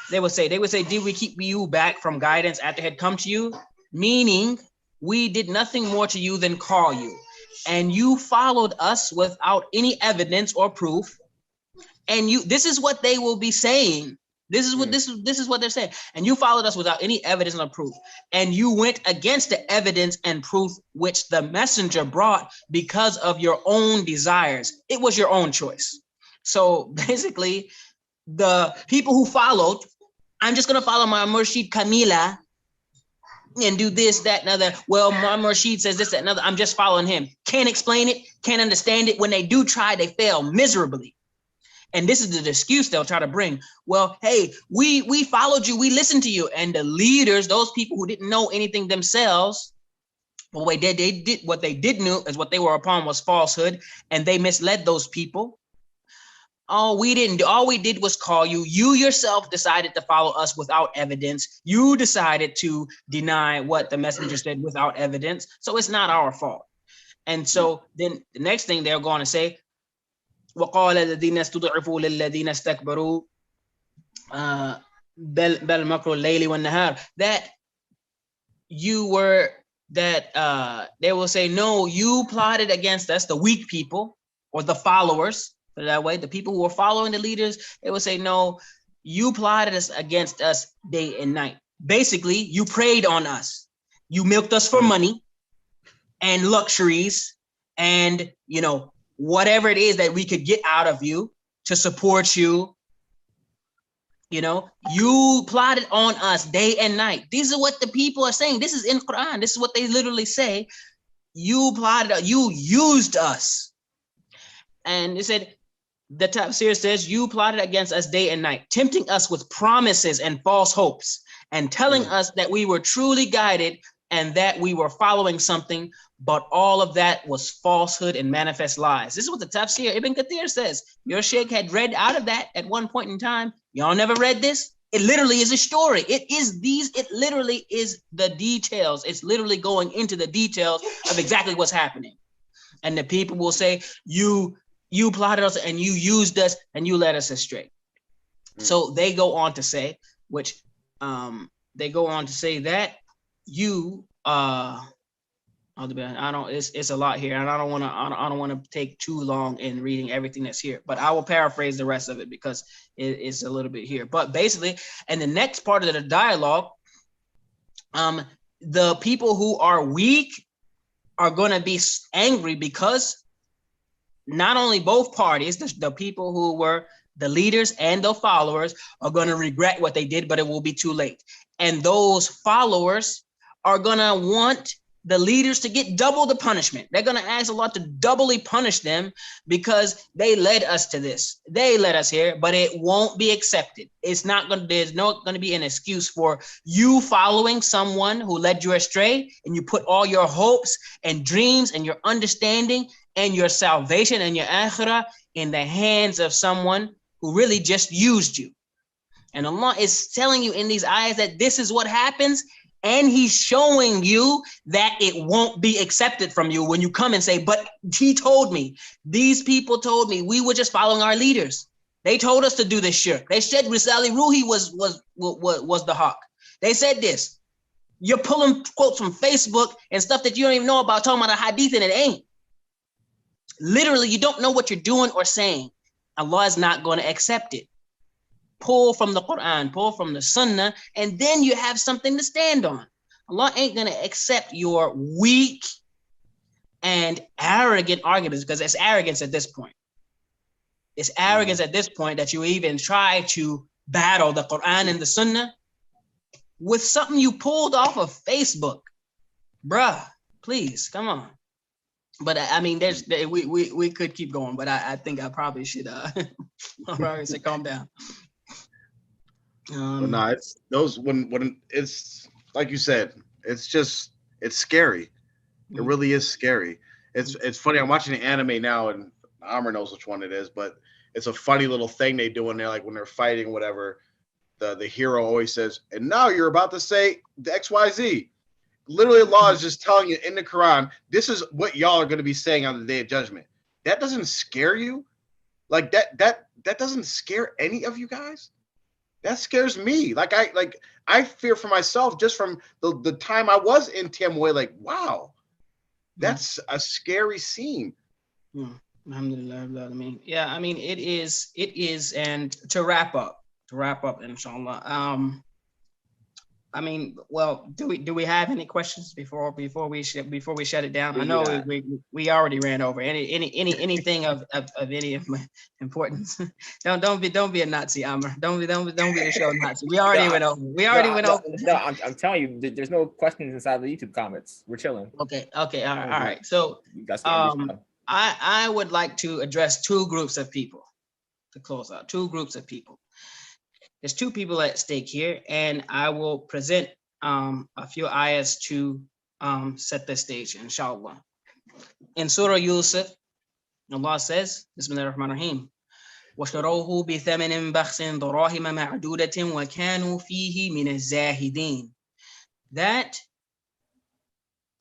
They would say, did we keep you back from guidance after it had come to you? Meaning, we did nothing more to you than call you, and you followed us without any evidence or proof. And this is what they will be saying. This is what they're saying. And you followed us without any evidence or proof. And you went against the evidence and proof which the messenger brought because of your own desires. It was your own choice. So basically, the people who followed, I'm just going to follow my Murshid Kamila and do this, that, and other. Well, my Murshid says this, that, and other. I'm just following him. Can't explain it, can't understand it. When they do try, they fail miserably. And this is the excuse they'll try to bring. Well, hey, we followed you, we listened to you. And the leaders, those people who didn't know anything themselves, well, what they did know is what they were upon was falsehood, and they misled those people. Oh, we didn't. All we did was call you. You yourself decided to follow us without evidence. You decided to deny what the messenger said without evidence. So it's not our fault. And so then the next thing they're going to say, وقال الذين استضعفوا للذين استكبروا بل مكر الليل والنهار, they will say, no, you plotted against us, the weak people or the followers. That way, the people who are following the leaders, they will say, no, you plotted against us day and night. Basically, you preyed on us. You milked us for money and luxuries and, whatever it is that we could get out of you to support you. You plotted on us day and night. These are what the people are saying. This is in Quran. This is what they literally say. You plotted, you used us. And it said, the tafsir says, you plotted against us day and night, tempting us with promises and false hopes, and telling us that we were truly guided and that we were following something, but all of that was falsehood and manifest lies. This is what the tafsir Ibn Kathir says. Your sheikh had read out of that at one point in time. Y'all never read this? It literally is a story. It literally is the details. It's literally going into the details of exactly what's happening. And the people will say, you plotted us and you used us and you led us astray. So they go on to say, that you it's a lot here, and I don't want to take too long in reading everything that's here, but I will paraphrase the rest of it because it is a little bit here. But basically, in the next part of the dialogue, the people who are weak are going to be angry because not only both parties, the people who were the leaders and the followers, are going to regret what they did, but it will be too late. And those followers are going to want the leaders to get double the punishment. They're going to ask Allah to doubly punish them because they led us to this. They led us here, but it won't be accepted. There's not going to be an excuse for you following someone who led you astray, and you put all your hopes and dreams and your understanding and your salvation and your akhirah in the hands of someone who really just used you. And Allah is telling you in these ayahs that this is what happens. And he's showing you that it won't be accepted from you when you come and say, but he told me, these people told me, we were just following our leaders. They told us to do this shirk. They said Risali Ruhi was the hawk. They said this. You're pulling quotes from Facebook and stuff that you don't even know about, talking about a hadith, and it ain't. Literally, you don't know what you're doing or saying. Allah is not going to accept it. Pull from the Quran, pull from the Sunnah, and then you have something to stand on. Allah ain't going to accept your weak and arrogant arguments, because it's arrogance at this point. It's arrogance at this point that you even try to battle the Quran and the Sunnah with something you pulled off of Facebook. Bruh, please, come on. But I mean, we could keep going, but I think I probably should say calm down. But no, it's those when it's like you said, it's scary. It really is scary. It's funny. I'm watching an anime now, and Amr knows which one it is, but it's a funny little thing they do in there, like when they're fighting, whatever. The hero always says, "And now you're about to say the XYZ." Literally, Allah is just telling you in the Quran, this is what y'all are going to be saying on the Day of Judgment. That doesn't scare you, like that doesn't scare any of you guys. That scares me. I fear for myself just from the time I was in Tiamoy. Like, wow, that's a scary scene. Alhamdulillah. I mean, it is. And to wrap up, inshallah. I mean, well, do we have any questions before we shut it down? I know we already ran over. Anything of any importance? Don't be a Nazi, Amr. Don't be a show Nazi. We already went over. No, I'm telling you, there's no questions inside the YouTube comments. We're chilling. Okay. All right. So I would like to address two groups of people to close out. Two groups of people. There's two people at stake here, and I will present a few ayahs to set the stage, inshallah. In Surah Yusuf, Allah says, Bismillah ar-Rahman ar-Rahim, وَشَرَوْهُ بِثَمَنٍ بَخْسٍ دَرَاهِمَ مَعْدُودَةٍ وَكَانُوا فِيهِ مِنَ الزَّاهِدِينَ. That,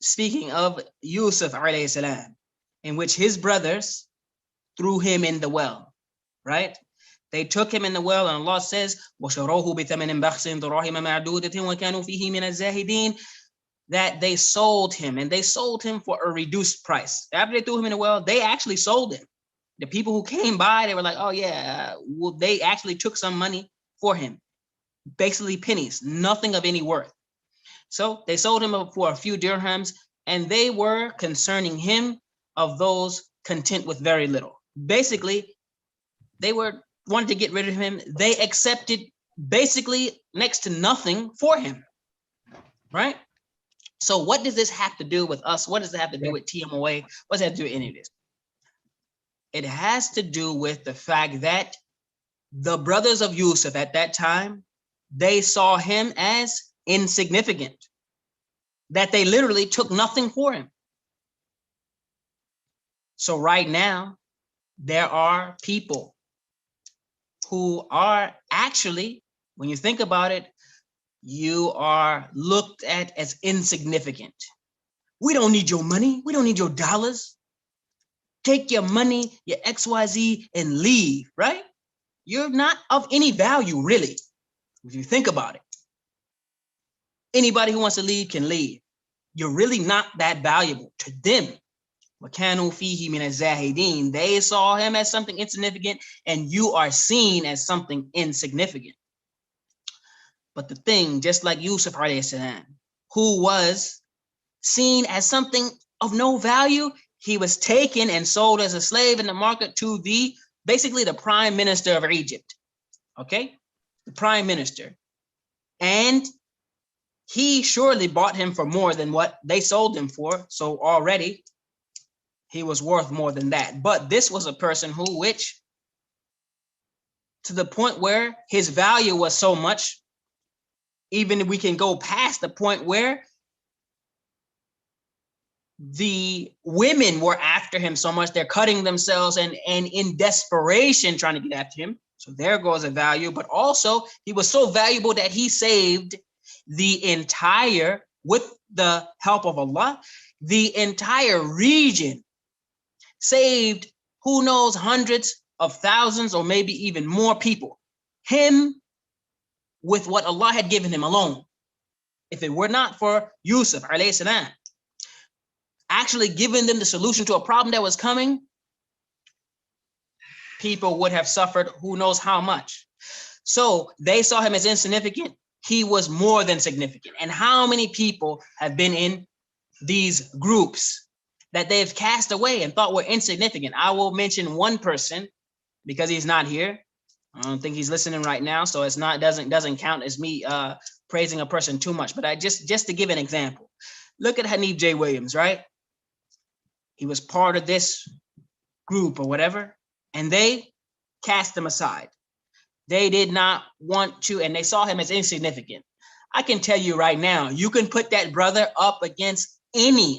speaking of Yusuf alayhi salam, in which his brothers threw him in the well, right? They took him in the well, and Allah says, وَشَرَوْهُ بِثَمَنٍ بَخْسٍ دَرَاهِمَ مَعْدُودَةٍ وَكَانُوا فِيهِ مِنَ الزَّاهِدِينَ. That they sold him, and they sold him for a reduced price. After they threw him in the well, they actually sold him. The people who came by, they were like, oh yeah, well, they actually took some money for him. Basically pennies, nothing of any worth. So they sold him for a few dirhams, and they were concerning him of those content with very little. Basically, they wanted to get rid of him. They accepted basically next to nothing for him, right? So what does this have to do with us? What does it have to do with TMOA? What does it have to do with any of this? It has to do with the fact that the brothers of Yusuf at that time, they saw him as insignificant, that they literally took nothing for him. So right now, there are people who are actually, when you think about it, you are looked at as insignificant. We don't need your money. We don't need your dollars. take your money, your XYZ, and leave, right? You're not of any value, really, if you think about it. Anybody who wants to leave can leave. You're really not that valuable to them. They saw him as something insignificant, and you are seen as something insignificant. But the thing, just like Yusuf alayhi salam, who was seen as something of no value, he was taken and sold as a slave in the market to basically the prime minister of Egypt. Okay, the prime minister. And he surely bought him for more than what they sold him for. So already he was worth more than that. But this was a person which to the point where his value was so much, even if we can go past the point where the women were after him so much, they're cutting themselves and in desperation trying to get after him. So there goes a value, but also he was so valuable that he saved the entire, with the help of Allah, the entire region, saved who knows hundreds of thousands or maybe even more people. Him with what Allah had given him alone. If it were not for Yusuf alayhi salam actually giving them the solution to a problem that was coming, people would have suffered who knows how much. So they saw him as insignificant. He was more than significant. And how many people have been in these groups that they've cast away and thought were insignificant? I will mention one person because he's not here. I don't think he's listening right now, so it's not doesn't count as me praising a person too much. But I just to give an example, look at Hanif J. Williams, right? He was part of this group or whatever, and they cast him aside. They did not want to, and they saw him as insignificant. I can tell you right now, you can put that brother up against any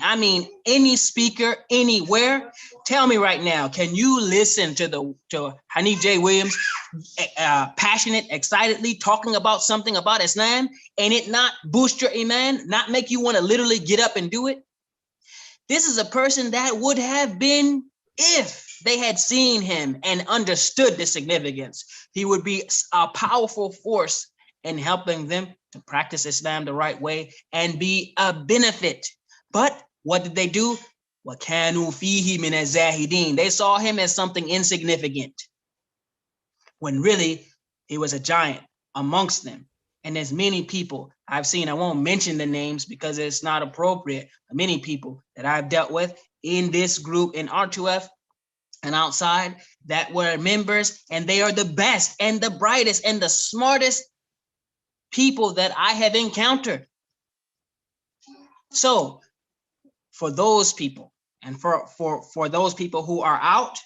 speaker anywhere. Tell me right now, can you listen to Hanif J. Williams passionate, excitedly talking about something about Islam and it not boost your iman, not make you want to literally get up and do it? This is a person that would have been, if they had seen him and understood the significance, he would be a powerful force in helping them to practice Islam the right way and be a benefit. But what did they do? وَكَانُوا فِيهِ مِنَ الزَّاهِدِينَ. They saw him as something insignificant, when really he was a giant amongst them. And there's many people I've seen, I won't mention the names because it's not appropriate, many people that I've dealt with in this group in R2F and outside that were members, and they are the best and the brightest and the smartest people that I have encountered. So for those people, and for those people who are out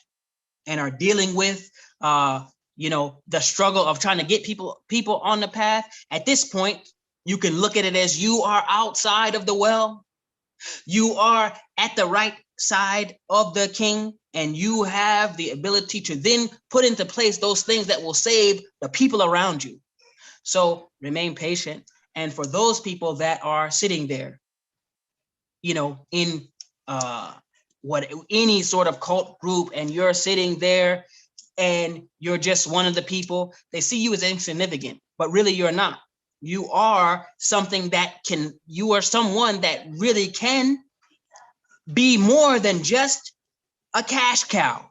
and are dealing with the struggle of trying to get people on the path, at this point you can look at it as you are outside of the well, you are at the right side of the king, and you have the ability to then put into place those things that will save the people around you. So remain patient. And for those people that are sitting there, in any sort of cult group, and you're sitting there and you're just one of the people, they see you as insignificant, but really you're not. You are someone that really can be more than just a cash cow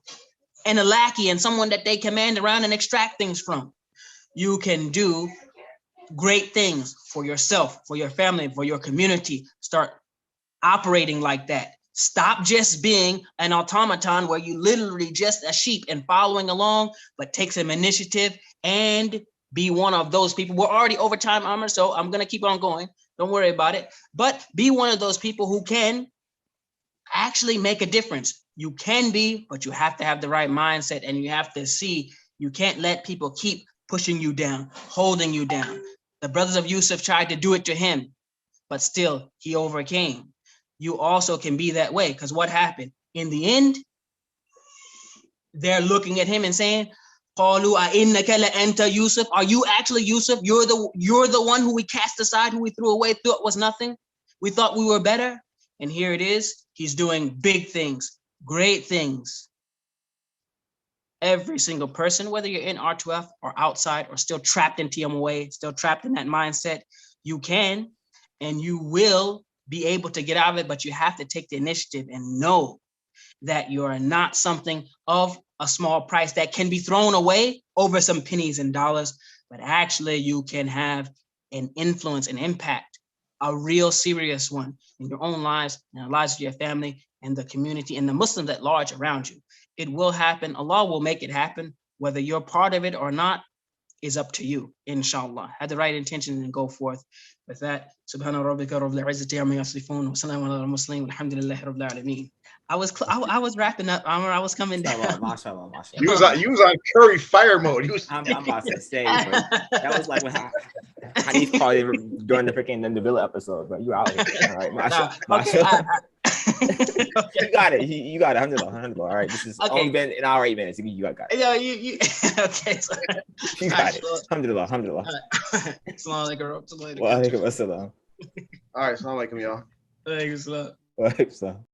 and a lackey and someone that they command around and extract things from. You can do great things for yourself, for your family, for your community. Start operating like that. Stop just being an automaton where you literally just a sheep and following along, but take some initiative and be one of those people. We're already over time, Amr, so I'm going to keep on going. Don't worry about it. But be one of those people who can actually make a difference. You can be, but you have to have the right mindset, and you have to see you can't let people keep pushing you down, holding you down. The brothers of Yusuf tried to do it to him, but still he overcame. You also can be that way, because what happened? In the end, they're looking at him and saying, "Qalu a'innaka la anta Yusuf? Are you actually Yusuf? You're the one who we cast aside, who we threw away, thought was nothing. We thought we were better." And here it is. He's doing big things, great things. Every single person, whether you're in R2F or outside or still trapped in TMOA, still trapped in that mindset, you can and you will be able to get out of it, but you have to take the initiative and know that you are not something of a small price that can be thrown away over some pennies and dollars, but actually you can have an influence, an impact, a real serious one in your own lives and the lives of your family and the community and the Muslims at large around you. It will happen. Allah will make it happen. Whether you're part of it or not is up to you, inshallah. Have the right intention and go forth. With that, subhana rabbika rabbil izzati amma yasifun wa salamun ala al-mursalin walhamdulillahi rabbil alamin. I was wrapping up. I was coming down. Mashallah. You was on Curry fire mode. I'm about to say, bro, that was like when Hanif called it during the freaking the Villa episode, but you out here. All right, mashallah. You got it. You got it. 100. All right, this is only been an hour 8 minutes. You got it. Yeah, you okay. So, you got it. Alhamdulillah. Assalamu alaikum. Wa alaikum assalam. All right, assalamu alaikum, y'all. Wa alaikum assalam. Wa alaikum assalam.